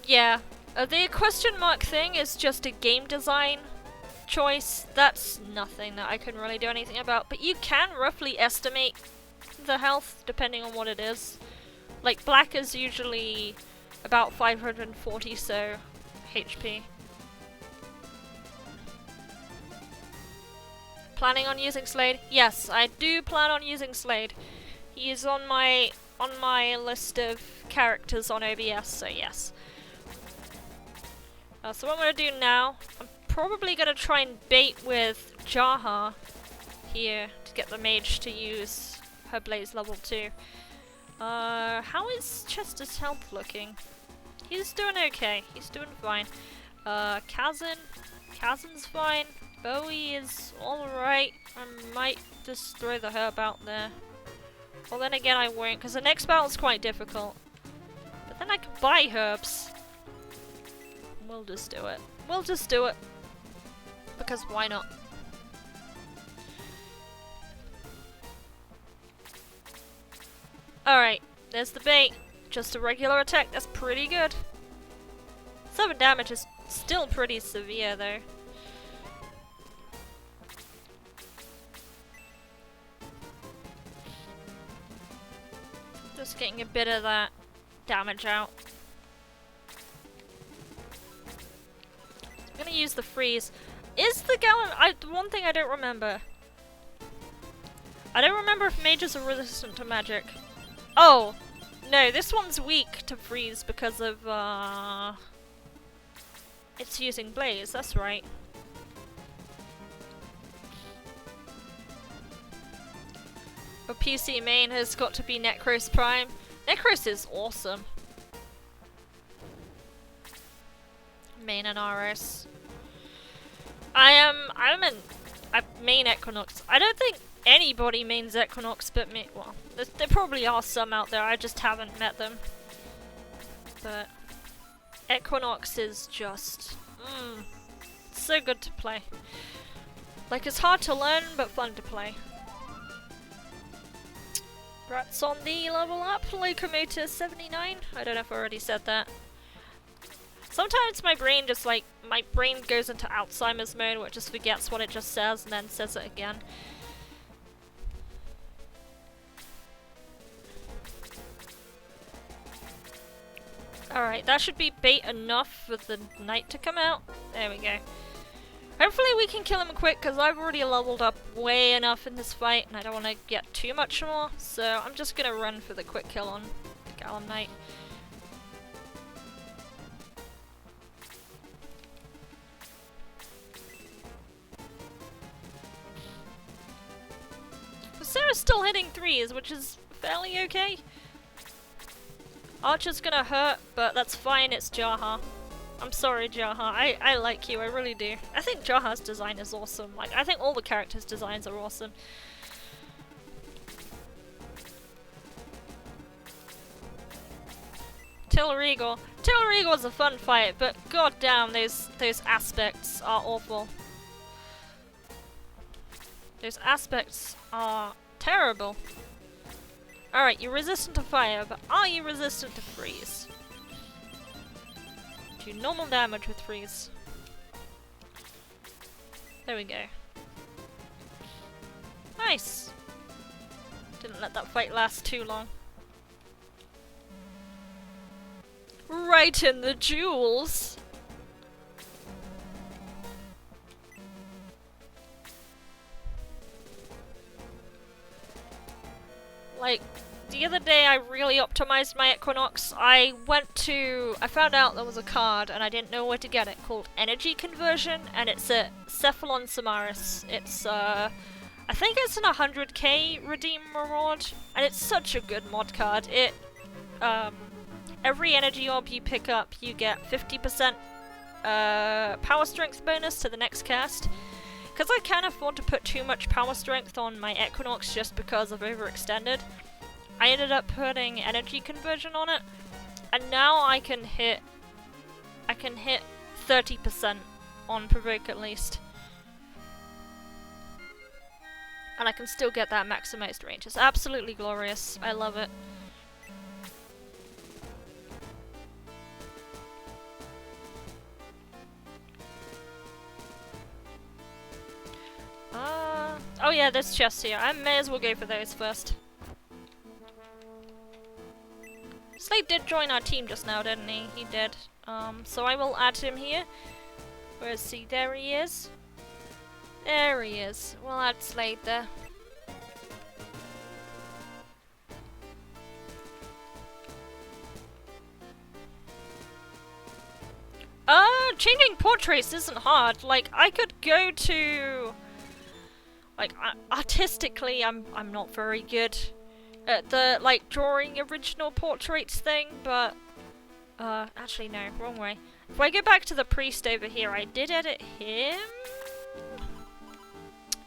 Yeah, the question mark thing is just a game design choice. That's nothing that I can really do anything about, but you can roughly estimate the health depending on what it is. Like black is usually about 540 so HP. Planning on using Slade? Yes, I do plan on using Slade. He is on my list of characters on OBS, so yes. So what I'm gonna do now, I'm probably gonna try and bait with Jaha here to get the mage to use her blaze level 2. How is Chester's health looking? He's doing okay. He's doing fine. Kazan's fine. Bowie is alright. I might just throw the herb out there. Well, then again I won't, because the next battle's quite difficult. But then I can buy herbs. We'll just do it. We'll just do it. Because why not? Alright, there's the bait. Just a regular attack, that's pretty good. 7 damage is still pretty severe though. Just getting a bit of that damage out. I'm gonna use the freeze. Is the Gallon... one thing I don't remember. I don't remember if mages are resistant to magic. Oh! No, this one's weak to freeze because of, it's using blaze, that's right. A PC main has got to be Necros Prime. Necros is awesome. Main and RS. I'm main Equinox. I don't think anybody mains Equinox but me. Well, there probably are some out there, I just haven't met them. But Equinox is just so good to play. Like, it's hard to learn but fun to play. Rats on the level up, Locomotor 79. I don't know if I already said that. Sometimes my brain just my brain goes into Alzheimer's mode where it just forgets what it just says and then says it again. Alright, that should be bait enough for the knight to come out. There we go. Hopefully we can kill him quick, because I've already leveled up way enough in this fight, and I don't want to get too much more, so I'm just going to run for the quick kill on the Gallum Knight. Sarah's still hitting 3s, which is fairly okay. Archer's gonna hurt, but that's fine, it's Jaha. I'm sorry, Jaha. I like you, I really do. I think Jaha's design is awesome. Like, I think all the characters' designs are awesome. Tilregal. Tilregal's a fun fight, but goddamn, those aspects are awful. Those aspects are terrible. Alright, you're resistant to fire, but are you resistant to freeze? Do normal damage with freeze. There we go. Nice! Didn't let that fight last too long. Right in the jewels. Like, the other day I really optimized my Equinox. I found out there was a card and I didn't know where to get it, called Energy Conversion, and it's a Cephalon Samaris. It's I think it's an 100k redeem reward, and it's such a good mod card. It every energy orb you pick up, you get 50% power strength bonus to the next cast. Because I can't afford to put too much power strength on my Equinox just because I've overextended, I ended up putting energy conversion on it, and now I can hit 30% on provoke at least. And I can still get that maximized range. It's absolutely glorious. I love it. Oh yeah, there's chests here. I may as well go for those first. Slade did join our team just now, didn't he? He did. So I will add him here. Where is he? There he is. There he is. We'll add Slade there. Changing portraits isn't hard. Like, I could go to... Like, artistically, I'm not very good at the, like, drawing original portraits thing, but... actually no, wrong way. If I go back to the priest over here, I did edit him?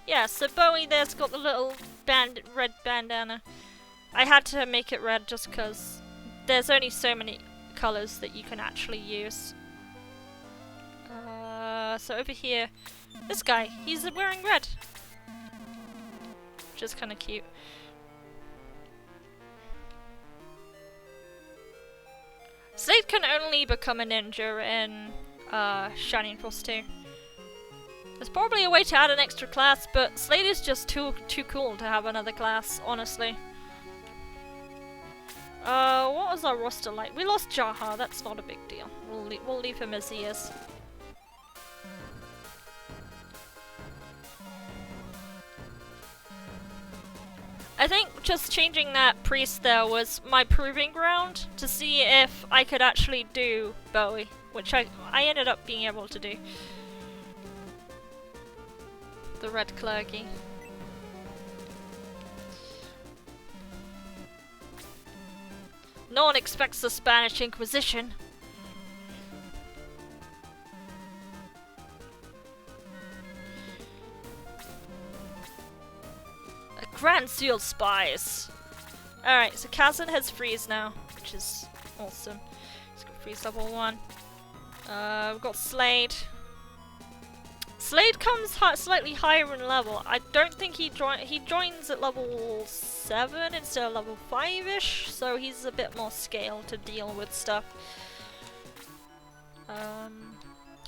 Yeah, so Bowie there's got the little red bandana. I had to make it red just because there's only so many colours that you can actually use. So over here, this guy, he's wearing red. Which is kind of cute. Slade can only become a ninja in Shining Force 2. There's probably a way to add an extra class, but Slade is just too cool to have another class, honestly. What was our roster like? We lost Jaha, that's not a big deal. We'll leave him as he is. I think just changing that priest there was my proving ground to see if I could actually do Bowie, which I ended up being able to do. The red clergy. No one expects the Spanish Inquisition. Grand Seal Spies! Alright, so Kazan has freeze now, which is awesome. He's got freeze level 1. We've got Slade. Slade comes slightly higher in level. I don't think he joins at level 7 instead of level 5-ish, so he's a bit more scaled to deal with stuff.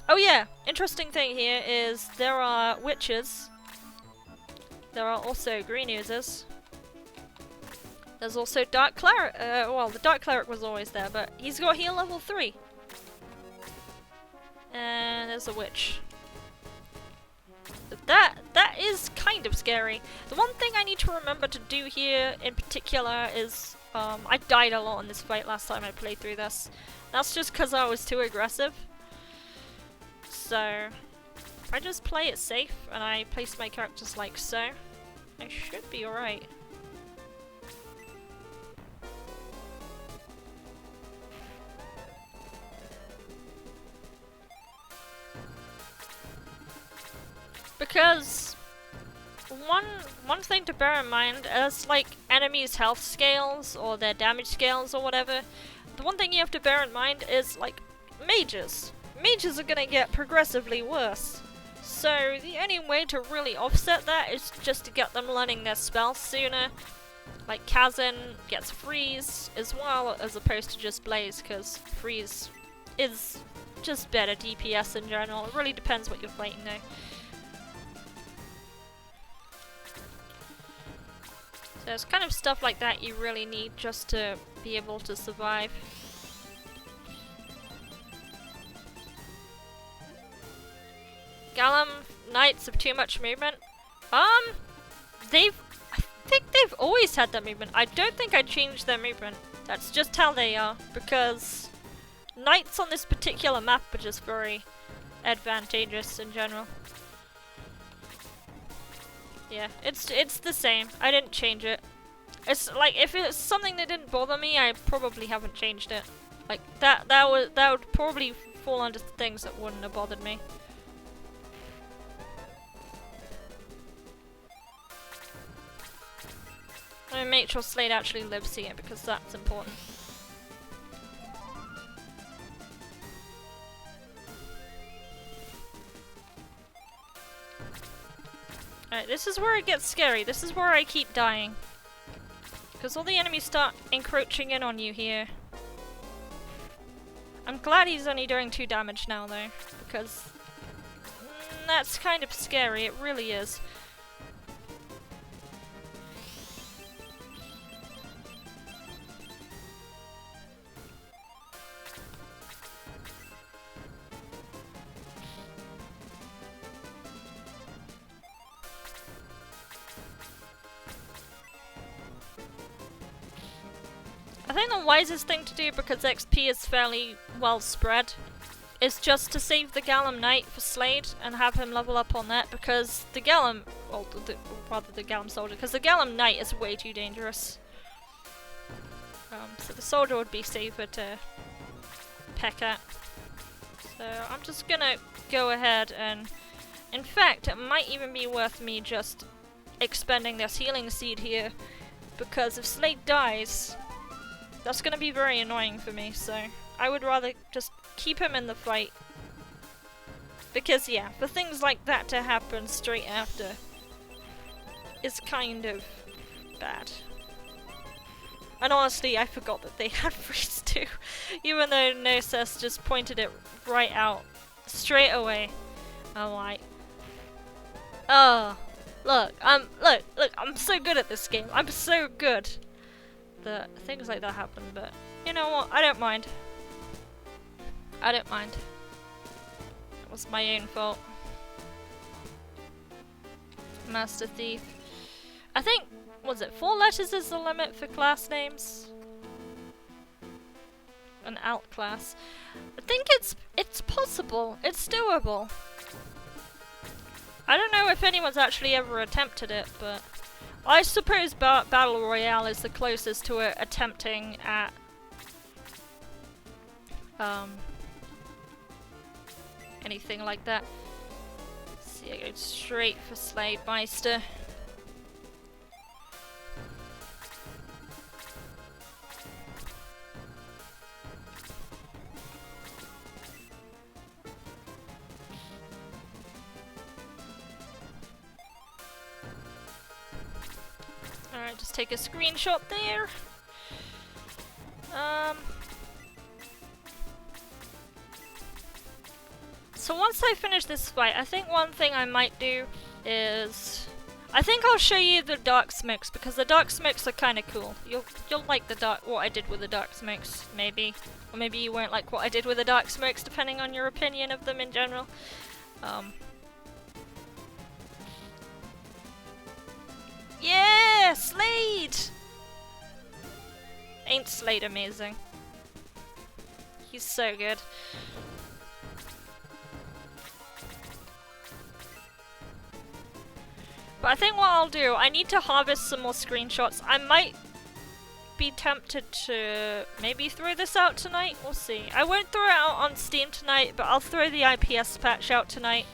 Oh yeah, interesting thing here is there are witches. There are also green users. There's also Dark Cleric. Well, the Dark Cleric was always there, but he's got heal level 3. And there's a witch. That is kind of scary. The one thing I need to remember to do here in particular is I died a lot in this fight last time I played through this. That's just because I was too aggressive. So if I just play it safe and I place my characters like so, I should be alright. Because one thing to bear in mind as like enemies' health scales or their damage scales or whatever, the one thing you have to bear in mind is like mages. Mages are gonna get progressively worse. So the only way to really offset that is just to get them learning their spells sooner. Like Kazan gets freeze as well as opposed to just blaze, because freeze is just better DPS in general. It really depends what you're fighting though. So it's kind of stuff like that you really need just to be able to survive. Galum Knights have too much movement? I think they've always had that movement. I don't think I changed their movement. That's just how they are, because Knights on this particular map are just very advantageous in general. Yeah, it's the same. I didn't change it. It's like, if it's something that didn't bother me, I probably haven't changed it. Like that would probably fall under things that wouldn't have bothered me. I'm gonna make sure Slade actually lives here because that's important. Alright, this is where it gets scary. This is where I keep dying. Because all the enemies start encroaching in on you here. I'm glad he's only doing 2 damage now though, because that's kind of scary, it really is. I think the wisest thing to do, because XP is fairly well spread, is just to save the Galum Knight for Slade and have him level up on that, because the Galum, well, rather the Galum Soldier, because the Galum Knight is way too dangerous. So the Soldier would be safer to peck at. So I'm just gonna go ahead and, in fact, it might even be worth me just expending this healing seed here, because if Slade dies, that's gonna be very annoying for me, so I would rather just keep him in the fight. Because yeah, for things like that to happen straight after is kind of bad. And honestly, I forgot that they had freeze too, even though Gnosis just pointed it right out straight away. I'm like, oh, look, I'm so good at this game. I'm so good that things like that happen, but you know what? I don't mind. I don't mind. It was my own fault. Master Thief. I think, was it 4 letters is the limit for class names? An alt class. I think it's possible. It's doable. I don't know if anyone's actually ever attempted it, but I suppose Battle Royale is the closest to it attempting at anything like that. See, I go straight for Slade Meister. Alright, just take a screenshot there. So once I finish this fight, I think one thing I might do is, I think I'll show you the Dark Smokes, because the Dark Smokes are kind of cool. You'll like what I did with the Dark Smokes, maybe, or maybe you won't like what I did with the Dark Smokes, depending on your opinion of them in general. Yeah, Slade! Ain't Slade amazing? He's so good. But I think what I'll do, I need to harvest some more screenshots. I might be tempted to maybe throw this out tonight. We'll see. I won't throw it out on Steam tonight, but I'll throw the IPS patch out tonight.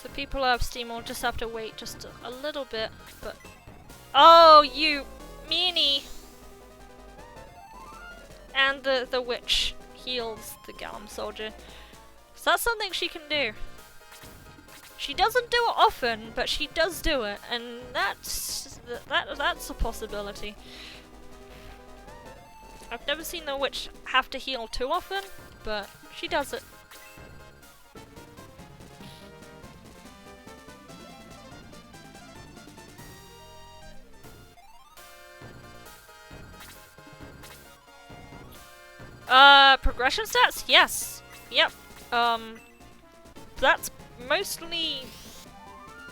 So people who have Steam will just have to wait just a little bit. But oh, you meanie! And the witch heals the Galum Soldier. So that's something she can do. She doesn't do it often, but she does do it, and that's a possibility. I've never seen the witch have to heal too often, but she does it. Progression stats? Yes. Yep. That's mostly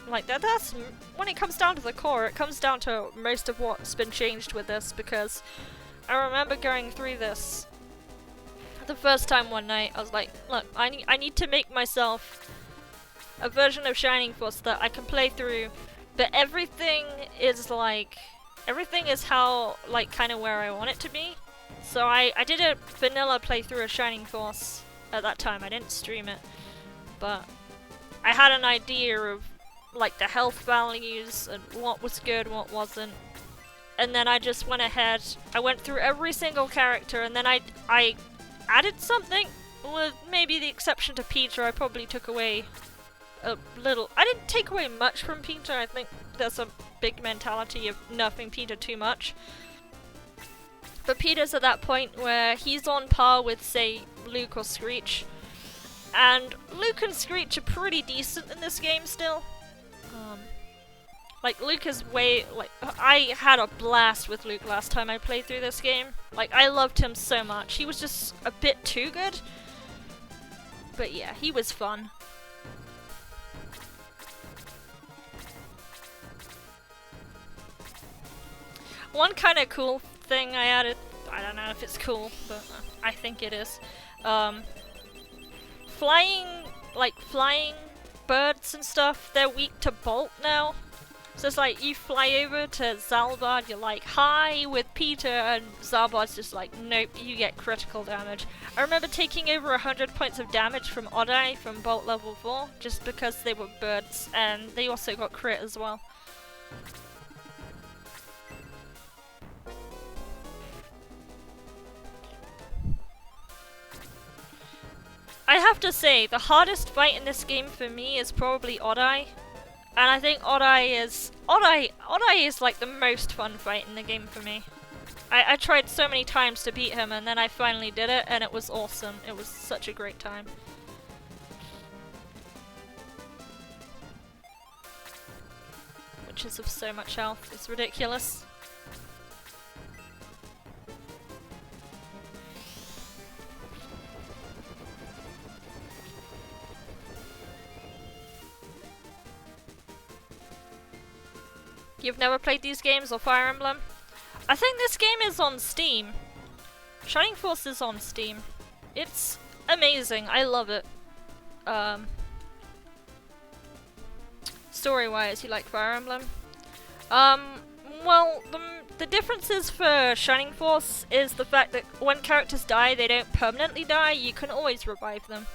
like that's when it comes down to the core, it comes down to most of what's been changed with this, because I remember going through this the first time one night. I was like, look, I need to make myself a version of Shining Force that I can play through, but everything is how, like, kind of where I want it to be. So I did a vanilla playthrough of Shining Force at that time. I didn't stream it, but I had an idea of, like, the health values and what was good, what wasn't. And then I just went ahead, I went through every single character, and then I added something, with maybe the exception to Peter. I probably took away a little. I didn't take away much from Peter. I think there's a big mentality of nerfing Peter too much. But Peter's at that point where he's on par with, say, Luke or Screech. And Luke and Screech are pretty decent in this game still. Like, Luke is way, like, I had a blast with Luke last time I played through this game. Like, I loved him so much. He was just a bit too good. But yeah, he was fun. One kind of cool thing I added, I don't know if it's cool, but I think it is. Flying birds and stuff, they're weak to Bolt now. So it's like, you fly over to Zalbard, you're like, hi, with Peter, and Zalbard's just like, nope, you get critical damage. I remember taking over 100 points of damage from Oddeye from Bolt level 4, just because they were birds, and they also got crit as well. I have to say, the hardest fight in this game for me is probably Oddeye. And I think Oddeye is like the most fun fight in the game for me. I tried so many times to beat him, and then I finally did it, and it was awesome. It was such a great time. Witches have so much health, it's ridiculous. You've never played these games or Fire Emblem? I think this game is on Steam. Shining Force is on Steam. It's amazing. I love it. Story-wise, you like Fire Emblem? Well, the differences for Shining Force is the fact that when characters die, they don't permanently die. You can always revive them.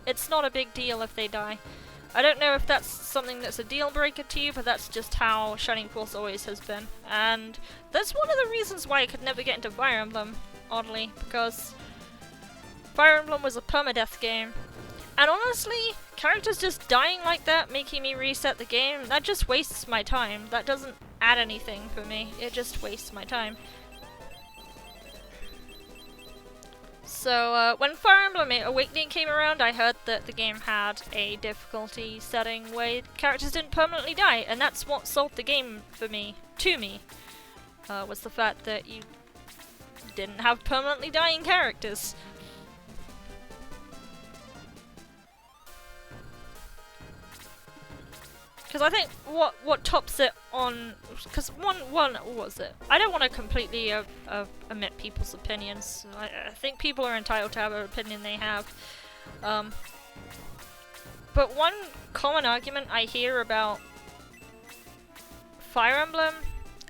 It's not a big deal if they die. I don't know if that's something that's a deal breaker to you, but that's just how Shining Force always has been. And that's one of the reasons why I could never get into Fire Emblem, oddly, because Fire Emblem was a permadeath game. And honestly, characters just dying like that, making me reset the game, that just wastes my time. That doesn't add anything for me, it just wastes my time. So, when Fire Emblem Awakening came around, I heard that the game had a difficulty setting where characters didn't permanently die, and that's what sold the game for me, was the fact that you didn't have permanently dying characters. Because I think what tops it on, because one what was it? I don't want to completely omit people's opinions. I think people are entitled to have an opinion they have. But one common argument I hear about Fire Emblem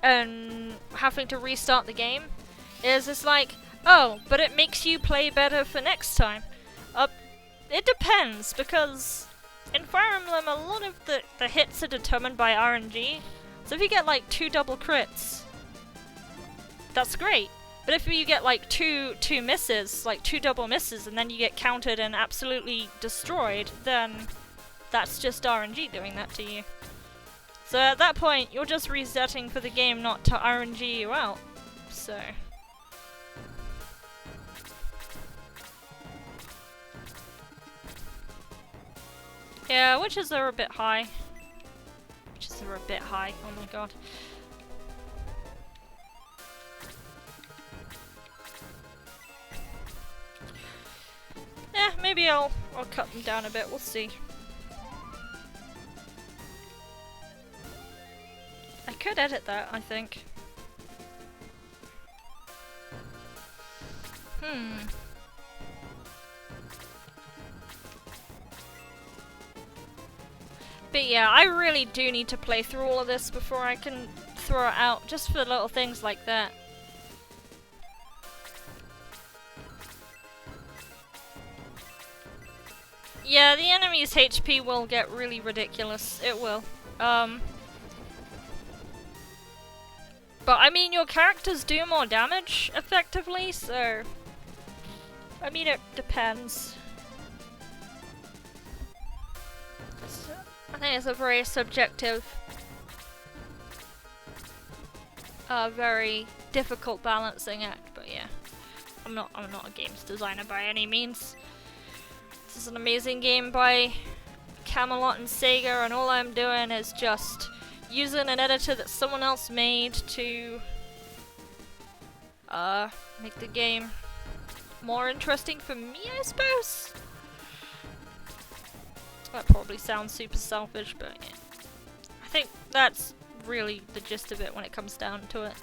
and having to restart the game is it's like, oh, but it makes you play better for next time. It depends, because in Fire Emblem, a lot of the hits are determined by RNG. So if you get like 2 double crits, that's great. But if you get like two misses, like 2 double misses, and then you get counted and absolutely destroyed, then that's just RNG doing that to you. So at that point, you're just resetting for the game not to RNG you out. So yeah, witches are a bit high. Witches are a bit high, oh my god. maybe I'll cut them down a bit, we'll see. I could edit that, I think. But yeah, I really do need to play through all of this before I can throw it out, just for little things like that. Yeah, the enemy's HP will get really ridiculous. It will. But I mean, your characters do more damage, effectively, so... I mean, it depends. I think it's a very subjective, very difficult balancing act, but yeah. I'm not a games designer by any means. This is an amazing game by Camelot and Sega, and all I'm doing is just using an editor that someone else made to make the game more interesting for me, I suppose. That probably sounds super selfish, but yeah. I think that's really the gist of it when it comes down to it.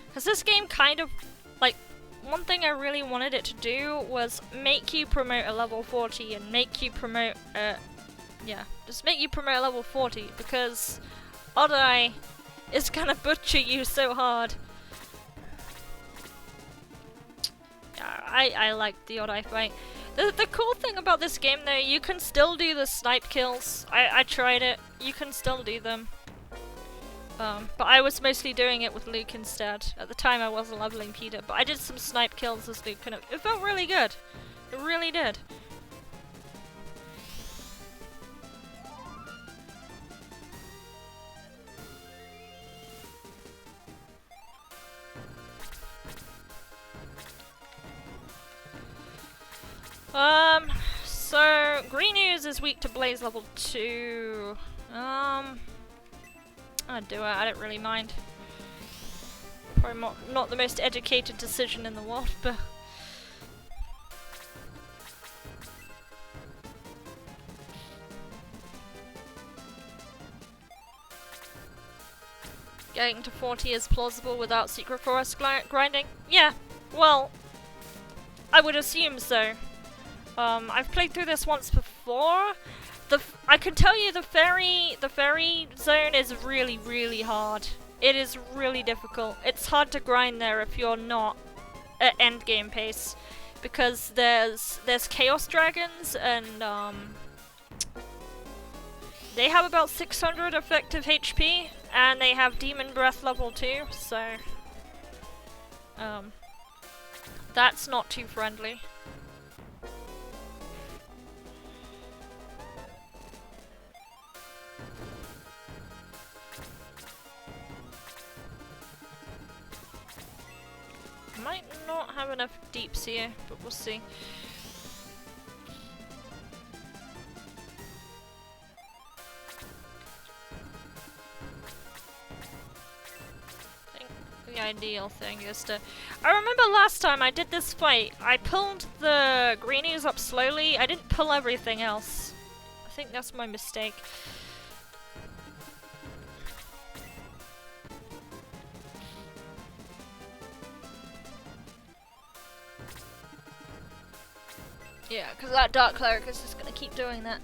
Because this game kind of, like, one thing I really wanted it to do was make you promote a level 40 and make you promote, yeah, just make you promote a level 40, because Odd Eye is gonna butcher you so hard. Yeah, I like the Odd Eye fight. The cool thing about this game though, you can still do the snipe kills. I tried it, you can still do them. But I was mostly doing it with Luke instead. At the time I wasn't leveling Peter, but I did some snipe kills as Luke, and it felt really good. It really did. So Green Ooze is weak to Blaze level 2. I'd do it, I don't really mind. Probably not the most educated decision in the world, but... Getting to 40 is plausible without Secret Forest grinding? Yeah, well, I would assume so. I've played through this once before. I can tell you the fairy zone is really, really hard. It is really difficult. It's hard to grind there if you're not at endgame pace, because there's Chaos Dragons, and they have about 600 effective HP, and they have Demon Breath level 2, so that's not too friendly. Might not have enough deeps here, but we'll see. I think the ideal thing is to... I remember last time I did this fight, I pulled the greenies up slowly, I didn't pull everything else. I think that's my mistake. Yeah, because that Dark Cleric is just going to keep doing that.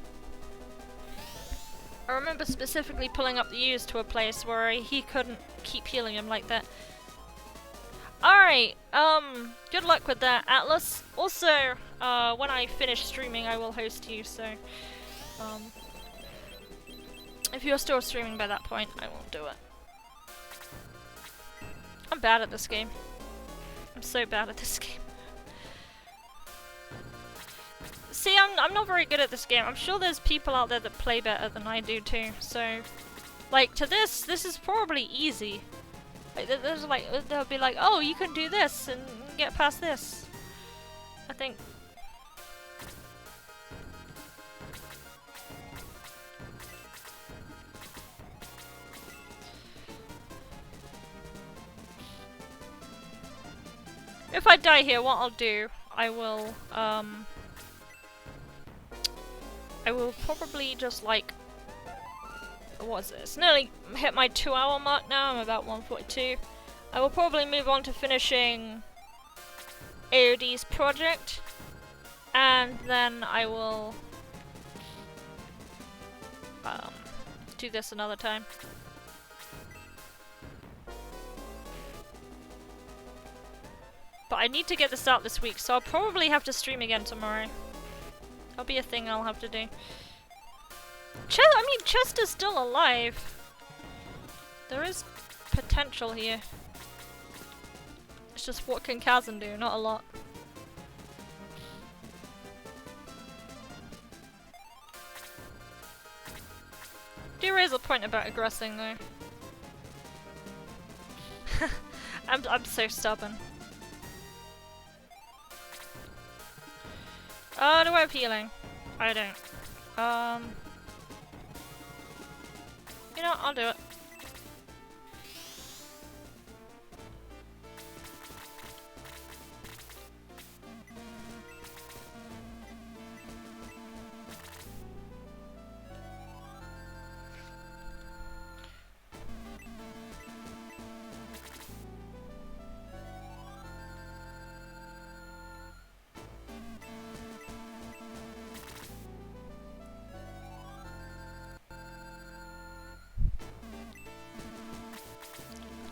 I remember specifically pulling up the Ooze to a place where he couldn't keep healing him like that. Alright, good luck with that, Atlas. Also, when I finish streaming I will host you, so... if you're still streaming by that point, I won't do it. I'm bad at this game. I'm so bad at this game. See, I'm not very good at this game. I'm sure there's people out there that play better than I do too. So, like, to this is probably easy. Like, there's like, they'll be like, oh, you can do this and get past this. I think. if I die here, what I'll do, I will probably just like, what is this? Nearly hit my 2-hour mark now, I'm about 1:42. I will probably move on to finishing AOD's project, and then I will do this another time. But I need to get this out this week, so I'll probably have to stream again tomorrow. That'll be a thing I'll have to do. I mean, Chester's still alive. There is potential here. It's just what can Kazan do? Not a lot. Do raise a point about aggressing though. I'm so stubborn. Do I have healing? I don't. You know, I'll do it.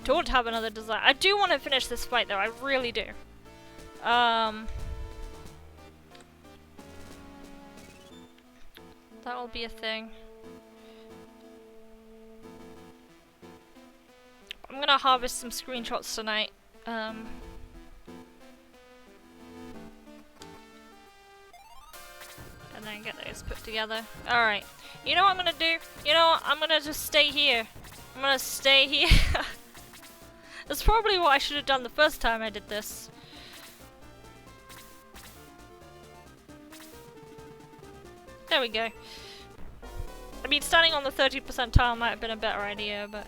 Don't have another desire. I do want to finish this fight though, I really do. That'll be a thing. I'm gonna harvest some screenshots tonight. And then get those put together. Alright. You know what I'm gonna do? You know what? I'm gonna just stay here. I'm gonna stay here. That's probably what I should have done the first time I did this. There we go. I mean, standing on the 30% tile might have been a better idea, but...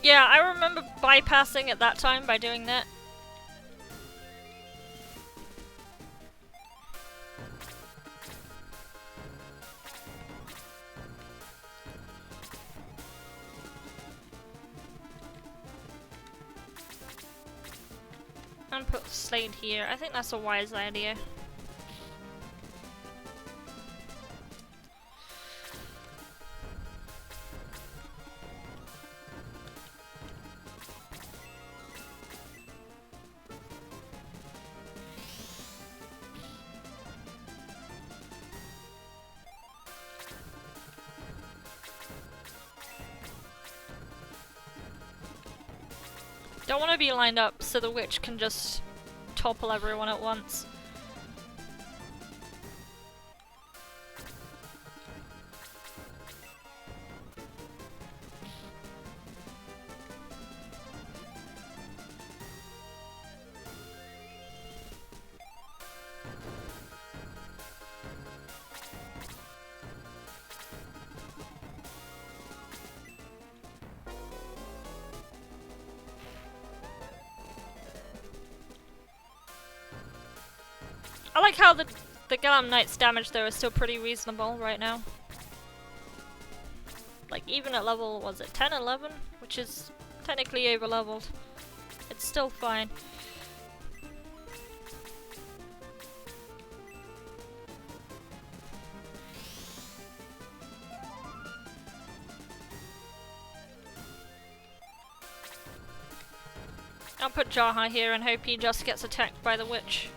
Yeah, I remember bypassing at that time by doing that. And put Slade here. I think that's a wise idea. Don't want to be lined up so the witch can just topple everyone at once. I like how the Galam Knight's damage though is still pretty reasonable right now. Like even at level, was it 10, 11? Which is technically over leveled. It's still fine. I'll put Jaha here and hope he just gets attacked by the witch.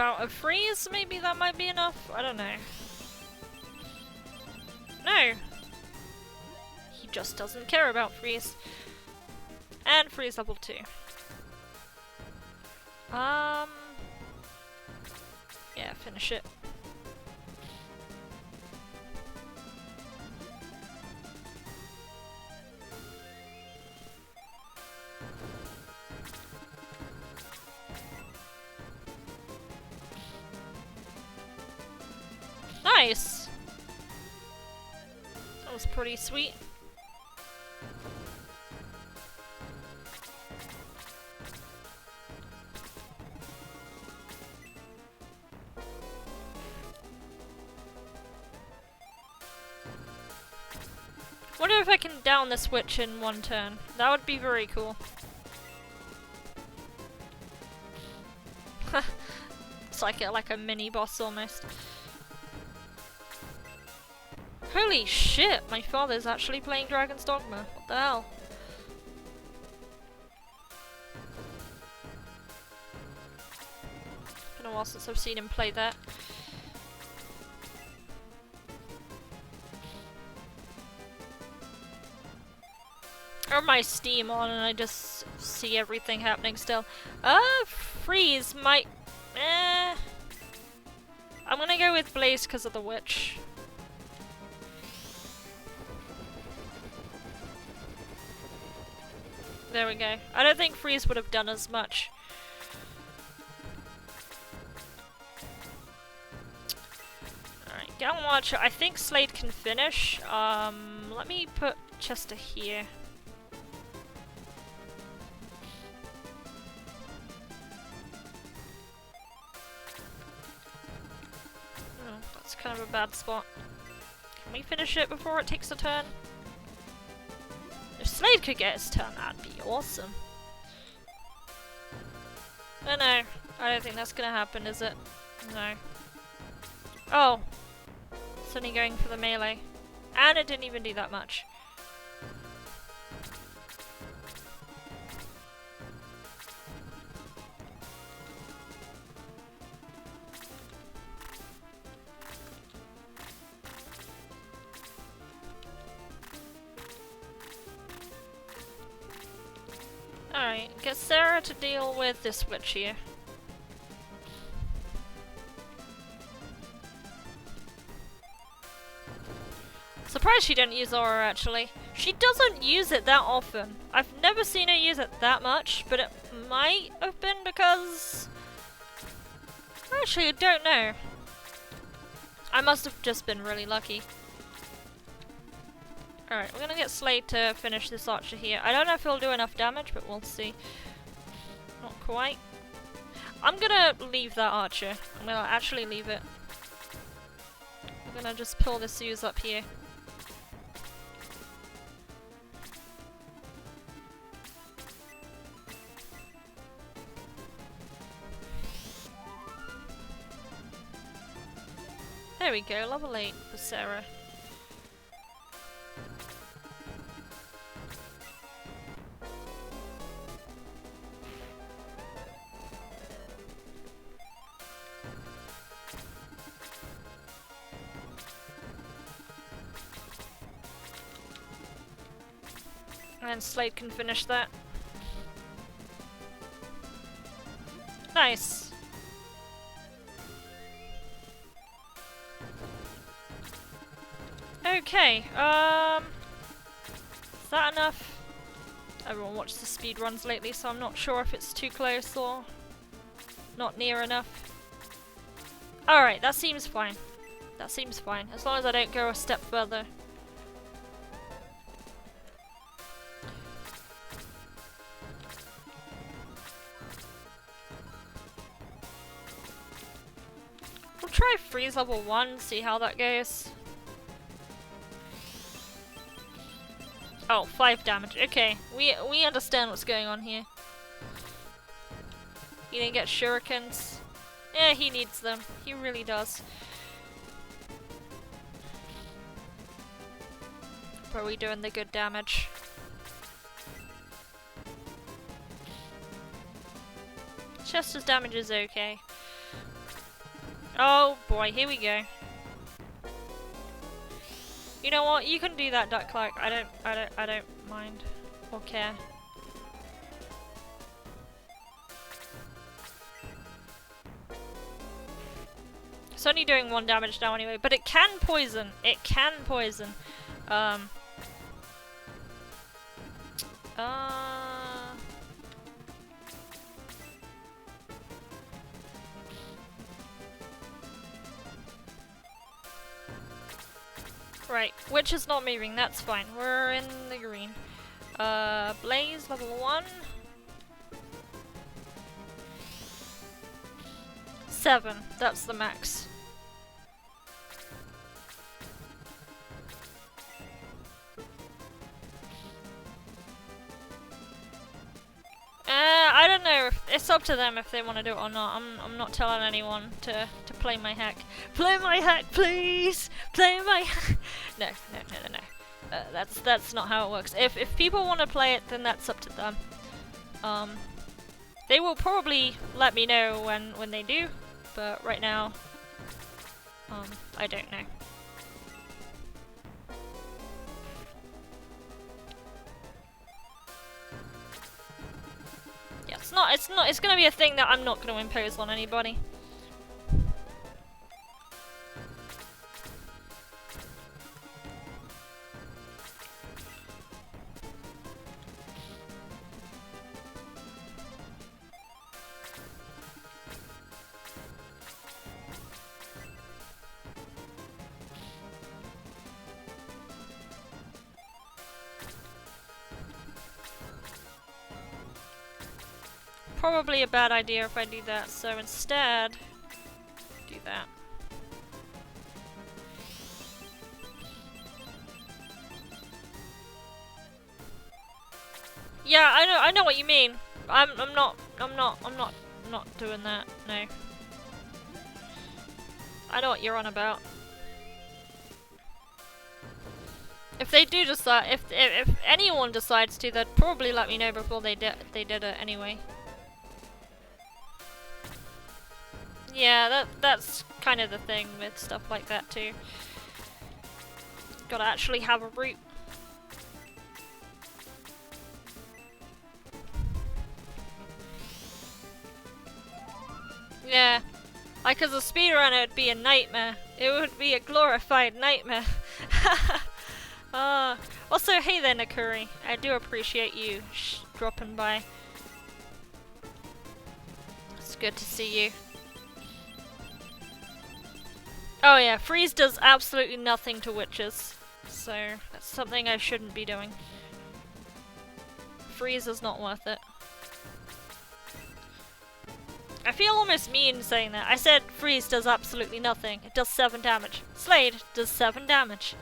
out of freeze, maybe that might be enough? I don't know. No! He just doesn't care about freeze. And freeze level 2. Yeah, finish it. Nice! That was pretty sweet. Wonder if I can down the switch in one turn. That would be very cool. It's like a mini boss almost. Holy shit, my father's actually playing Dragon's Dogma. What the hell? Been a while since I've seen him play that. Or my Steam on and I just see everything happening still. Freeze might... I'm gonna go with Blaze because of the witch. There we go. I don't think freeze would have done as much. Alright, Gallon Watcher. I think Slade can finish. Let me put Chester here. Oh, that's kind of a bad spot. Can we finish it before it takes a turn? If Slade could get his turn, that'd be awesome. Oh no, I don't think that's gonna happen, is it? No. Oh! It's only going for the melee. And it didn't even do that much. Alright, get Sarah to deal with this witch here. Surprised she didn't use Aura actually. She doesn't use it that often. I've never seen her use it that much, but it might have been because... Actually, I don't know. I must have just been really lucky. Alright, we're gonna get Slade to finish this archer here. I don't know if he'll do enough damage, but we'll see. Not quite. I'm gonna leave that archer. I'm gonna actually leave it. I'm gonna just pull the Zeus up here. There we go, level 8 for Sarah. And Slade can finish that. Nice! Okay, is that enough? Everyone watched the speedruns lately, so I'm not sure if it's too close or not near enough. Alright, that seems fine. That seems fine, as long as I don't go a step further. We'll try freeze level 1, see how that goes. Oh, 5 damage. Okay, we understand what's going on here. He didn't get shurikens. Yeah, he needs them. He really does. Probably doing the good damage. Chester's damage is okay. Oh boy, here we go. You know what? You can do that, Ducklark. I don't mind or care. It's only doing 1 damage now anyway, but it can poison. It can poison. Right, Witch is not moving, that's fine. We're in the green. Blaze, level 1. 7, that's the max. I don't know. It's up to them if they want to do it or not. I'm not telling anyone to play my hack. Play my hack, please. Play my hack. No. That's not how it works. If people want to play it, then that's up to them. They will probably let me know when they do, but right now, I don't know. It's gonna be a thing that I'm not gonna impose on anybody. Probably a bad idea if I do that, so instead, do that. Yeah, I know what you mean. I'm not doing that. No. I know what you're on about. If they do decide, if anyone decides to, they'd probably let me know before they did it anyway. Yeah, that's kind of the thing with stuff like that too. Gotta actually have a route. Yeah, like as a speedrunner it'd be a nightmare. It would be a glorified nightmare. Also, hey there Nakuri, I do appreciate you dropping by. It's good to see you. Oh yeah, freeze does absolutely nothing to witches, so that's something I shouldn't be doing. Freeze is not worth it. I feel almost mean saying that. I said freeze does absolutely nothing. It does 7 damage. Slade does 7 damage.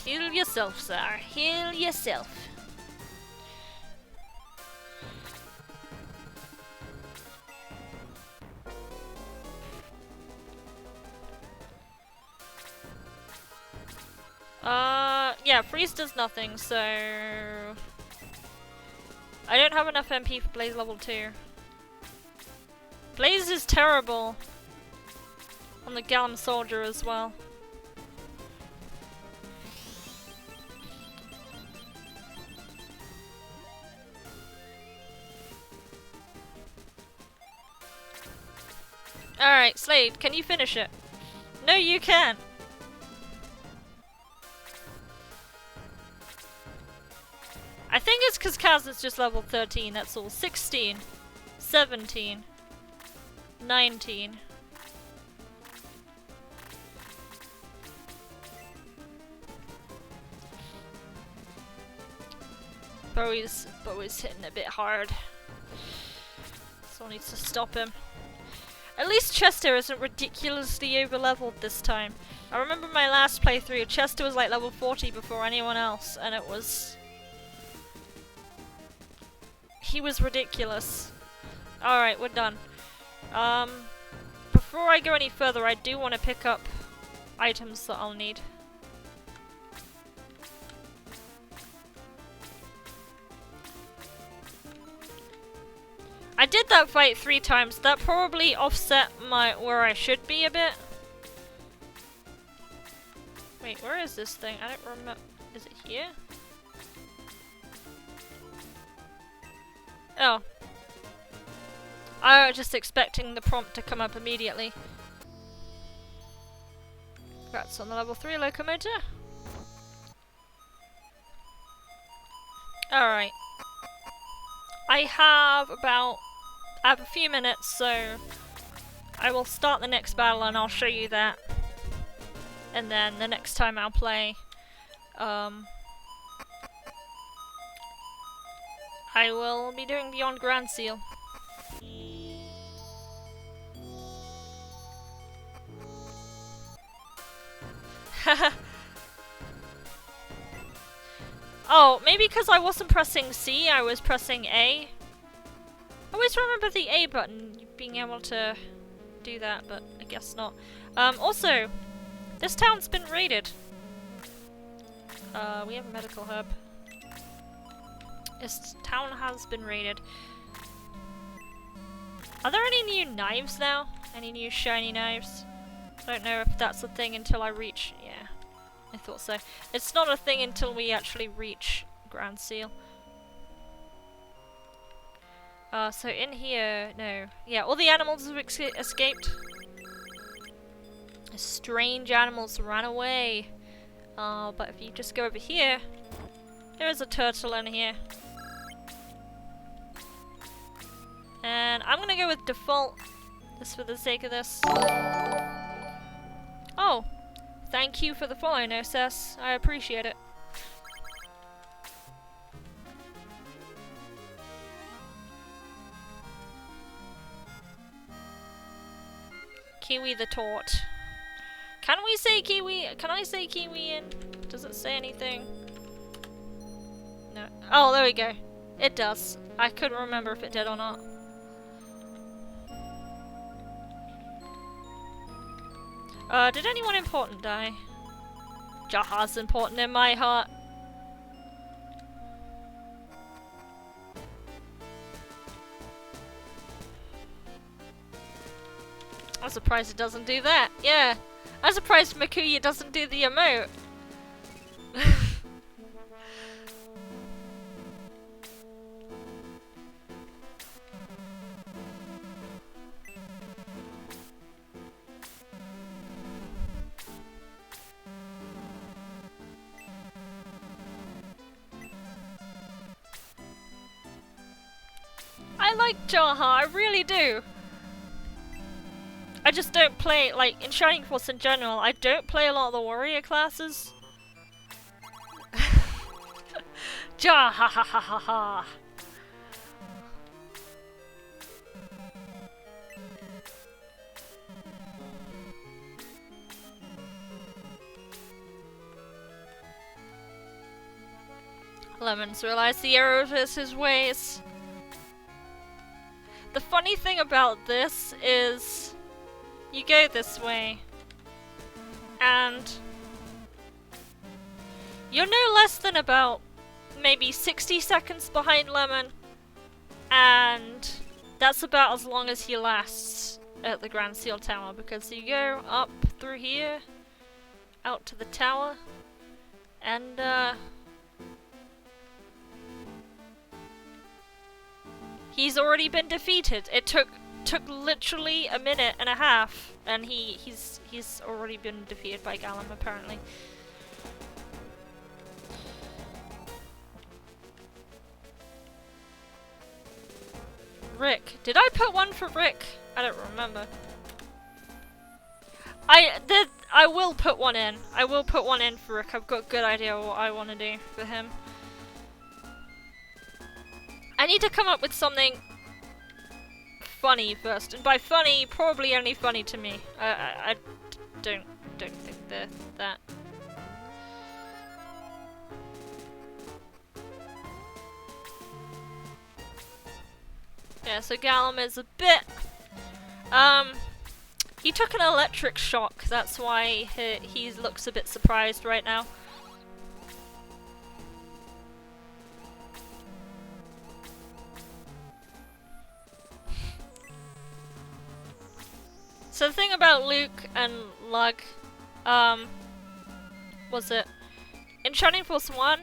Heal yourself, sir. Heal yourself. Yeah, freeze does nothing, so I don't have enough MP for Blaze level 2. Blaze is terrible on the Gallum Soldier as well. Alright, Slade, can you finish it? No, you can't! I think it's because Kaz is just level 13, that's all. 16, 17, 19. Bowie's hitting a bit hard. Someone needs to stop him. At least Chester isn't ridiculously over-leveled this time. I remember my last playthrough, Chester was like level 40 before anyone else, and it was he was ridiculous. Alright, we're done. Before I go any further, I do want to pick up items that I'll need. I did that fight 3 times. That probably offset where I should be a bit. Wait, where is this thing? I don't remember. Is it here? Oh. I was just expecting the prompt to come up immediately. Congrats on the level 3 locomotor. Alright. I have a few minutes, so I will start the next battle and I'll show you that. And then the next time I'll play, I will be doing Beyond Grand Seal. Oh, maybe because I wasn't pressing C, I was pressing A. I always remember the A button, being able to do that, but I guess not. Also, this town's been raided. We have a medical hub. This town has been raided. Are there any new knives now? Any new shiny knives? I don't know if that's a thing until I reach... Yeah, I thought so. It's not a thing until we actually reach Grand Seal. So in here... No. Yeah, all the animals have escaped. Strange animals ran away. But if you just go over here... There is a turtle in here. And I'm gonna go with default, just for the sake of this. Oh, thank you for the follow, Nocess. I appreciate it. Kiwi the Tort. Can we say Kiwi? Can I say Kiwi in? Does it say anything? No. Oh, there we go. It does. I couldn't remember if it did or not. Did anyone important die? Jaha's important in my heart. I'm surprised it doesn't do that. Yeah. I'm surprised Makuya doesn't do the emote. I like Jaha, I really do. I just don't play, like, in Shining Force in general, I don't play a lot of the warrior classes. Jaha ha ha ha ha. Lemons realized the error of his ways. The funny thing about this is you go this way and you're no less than about maybe 60 seconds behind Lemon, and that's about as long as he lasts at the Grand Seal Tower, because you go up through here out to the tower and he's already been defeated. It took literally a minute and a half, and he's already been defeated by Gallum apparently. Rick. Did I put one for Rick? I don't remember. I will put one in. I will put one in for Rick. I've got a good idea what I want to do for him. I need to come up with something funny first, and by funny, probably only funny to me. I don't think they're that. Yeah, so Gallum is a bit... he took an electric shock, that's why he looks a bit surprised right now. So the thing about Luke and Lug, was it? In Shining Force 1,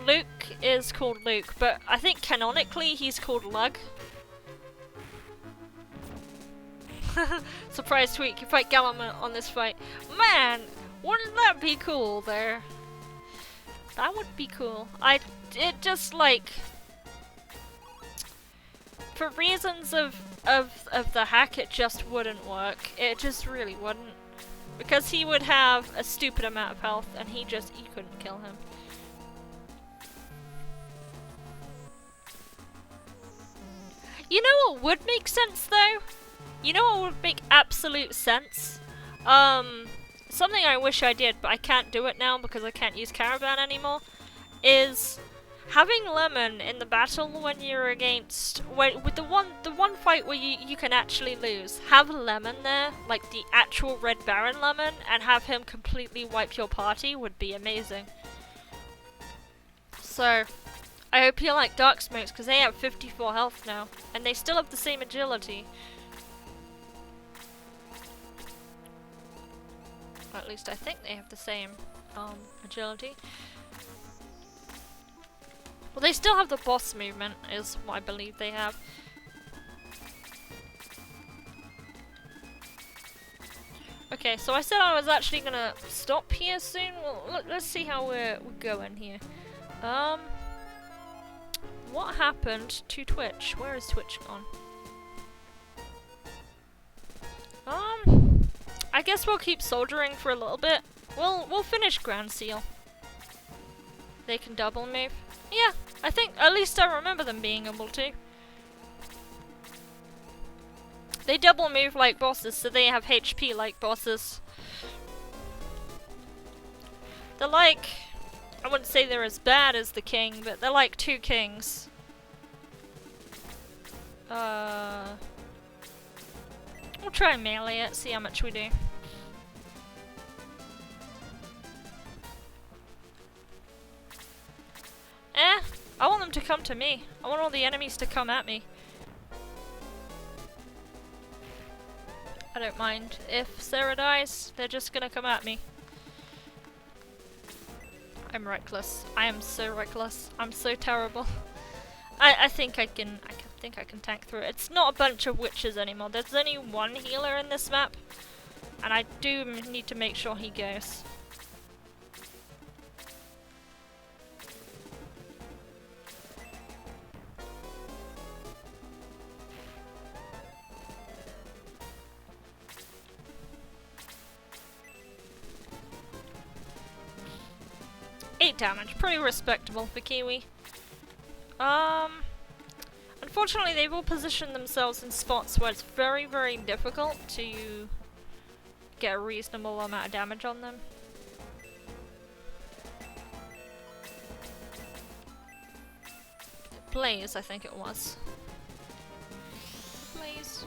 Luke is called Luke, but I think canonically he's called Lug. Surprise tweak, you fight Gallum on this fight. Man, wouldn't that be cool there? That would be cool. It just like... For reasons of the hack, it just wouldn't work. It just really wouldn't. Because he would have a stupid amount of health and you couldn't kill him. You know what would make sense though? You know what would make absolute sense? Something I wish I did, but I can't do it now because I can't use Caravan anymore, is having Lemon in the battle when you're against... with the one fight where you can actually lose, have Lemon there, like the actual Red Baron Lemon, and have him completely wipe your party would be amazing. So, I hope you like Dark Smokes, because they have 54 health now, and they still have the same agility. Or at least I think they have the same agility. Well, they still have the boss movement, is what I believe they have. Okay, so I said I was actually gonna stop here soon. Well, let's see how we're going here. What happened to Twitch? Where is Twitch gone? I guess we'll keep soldiering for a little bit. We'll finish Grand Seal. They can double move. Yeah, I think at least I remember them being able to. They double move like bosses, so they have HP like bosses. They're like, I wouldn't say they're as bad as the king, but they're like two kings. We'll try and melee it, see how much we do. I want them to come to me. I want all the enemies to come at me. I don't mind. If Sarah dies, they're just gonna come at me. I'm reckless. I am so reckless. I'm so terrible. I think I can tank through it. It's not a bunch of witches anymore. There's only one healer in this map, and I do need to make sure he goes. Damage, pretty respectable for Kiwi. Unfortunately they've all positioned themselves in spots where it's very, very difficult to get a reasonable amount of damage on them. Blaze, I think it was. Blaze.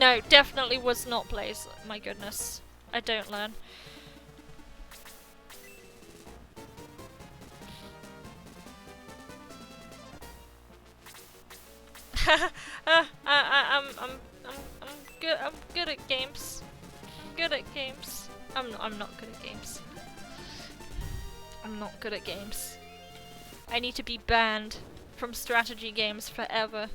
No, definitely was not Blaze. My goodness. I don't learn. I'm good at games. I'm good at games. I'm not good at games. I'm not good at games. I need to be banned from strategy games forever.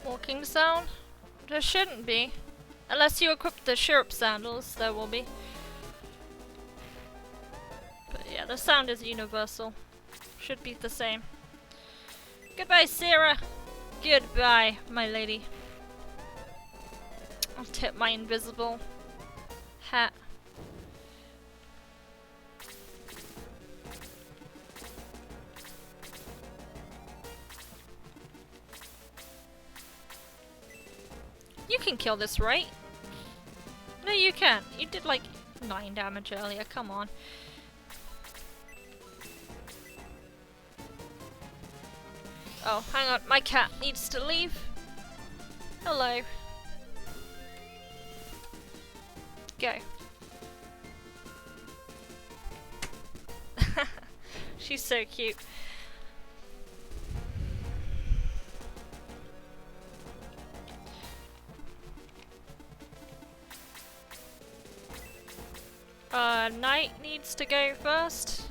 Walking sound? There shouldn't be. Unless you equip the Sheriff Sandals, there will be. But yeah, the sound is universal. Should be the same. Goodbye, Sarah! Goodbye, my lady. I'll tip my invisible hat. You can kill this, right? No, you can't. You did like 9 damage earlier, come on. Oh, hang on, my cat needs to leave. Hello. Go. She's so cute. Knight needs to go first.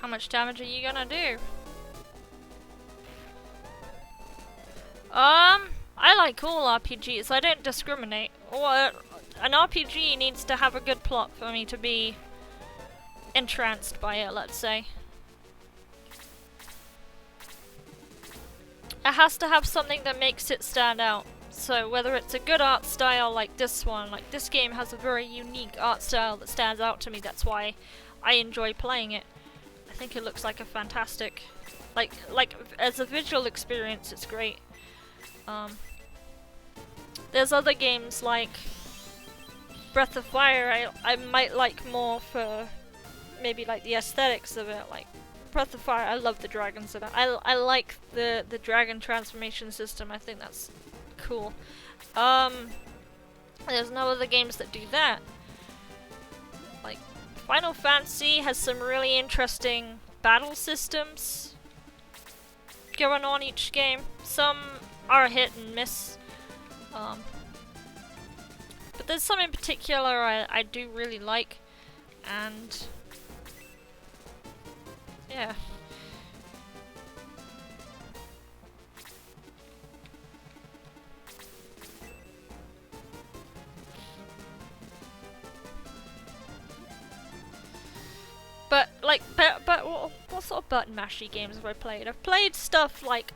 How much damage are you gonna do? I like all RPGs. I don't discriminate. Or an RPG needs to have a good plot for me to be entranced by it, let's say. It has to have something that makes it stand out. So whether it's a good art style like this one, like this game has a very unique art style that stands out to me, that's why I enjoy playing it. I think it looks like a fantastic, like as a visual experience, it's great. There's other games like Breath of Fire I might like more for maybe like the aesthetics of it. Like Breath of Fire, I love the dragons in it. I like the dragon transformation system. I think that's cool. There's no other games that do that. Like Final Fantasy has some really interesting battle systems going on each game. Some are hit and miss. But there's some in particular I do really like, and yeah. But like, what sort of button mashy games have I played? I've played stuff like,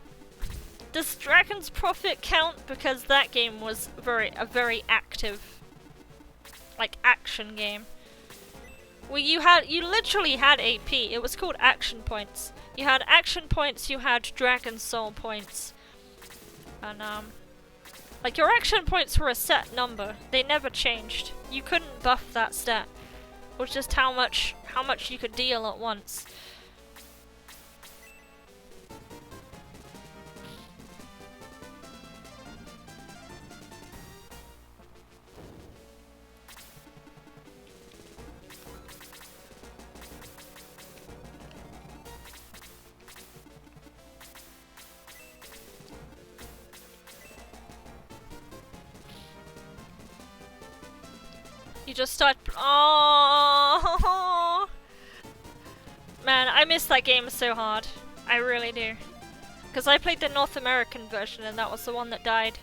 does Dragon's Prophet count? Because that game was a very active, like, action game. Where you literally had AP. It was called action points. You had action points, you had Dragon Soul points. And like your action points were a set number. They never changed. You couldn't buff that stat. It was just how much you could deal at once. You just start. Oh man, I miss that game so hard. I really do. Because I played the North American version and that was the one that died.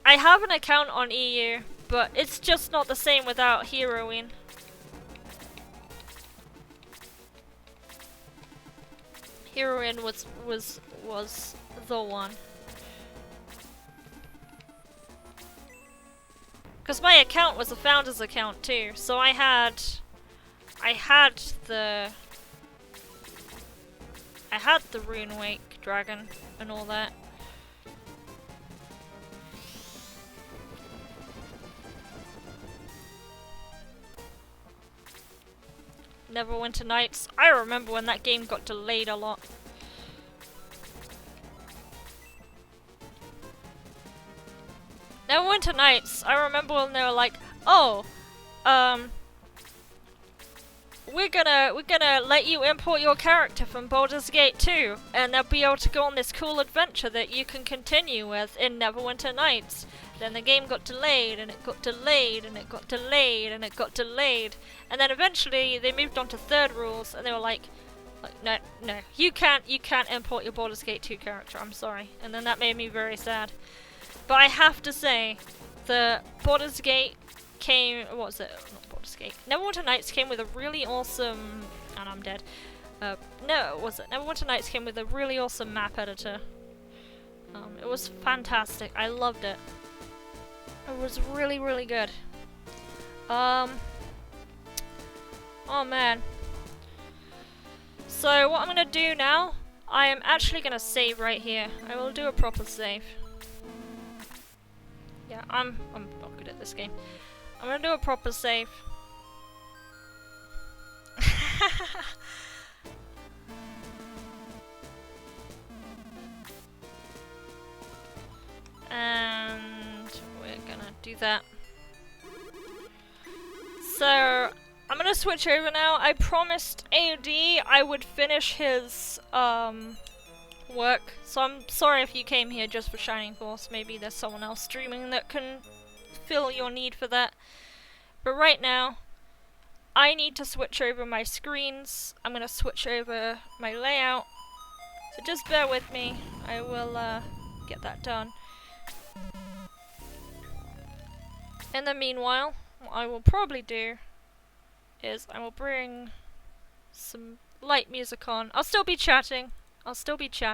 I have an account on EU, but it's just not the same without Heroine. Heroine was the one. Because my account was a founder's account too, so I had the Runewake dragon and all that. Neverwinter Nights. I remember when that game got delayed a lot. Neverwinter Nights, I remember when they were like, oh, we're gonna let you import your character from Baldur's Gate 2, and they'll be able to go on this cool adventure that you can continue with in Neverwinter Nights. Then the game got delayed, and it got delayed, and it got delayed, and it got delayed, and then eventually they moved on to third rules, and they were like, no, you can't import your Baldur's Gate 2 character, I'm sorry. And then that made me very sad. But I have to say, the Baldur's Gate came, what was it? Not Baldur's Gate. Neverwinter Nights came with a really awesome, and I'm dead. No, was it? Neverwinter Nights came with a really awesome map editor. It was fantastic. I loved it. It was really, really good. Oh man. So what I'm gonna do now, I am actually gonna save right here. I will do a proper save. Yeah, I'm not good at this game. I'm gonna do a proper save. And we're gonna do that. So I'm gonna switch over now. I promised AOD I would finish his work, so I'm sorry if you came here just for Shining Force. Maybe there's someone else streaming that can fill your need for that. But right now, I need to switch over my screens. I'm gonna switch over my layout. So just bear with me. I will get that done. In the meanwhile, what I will probably do is I will bring some light music on. I'll still be chatting.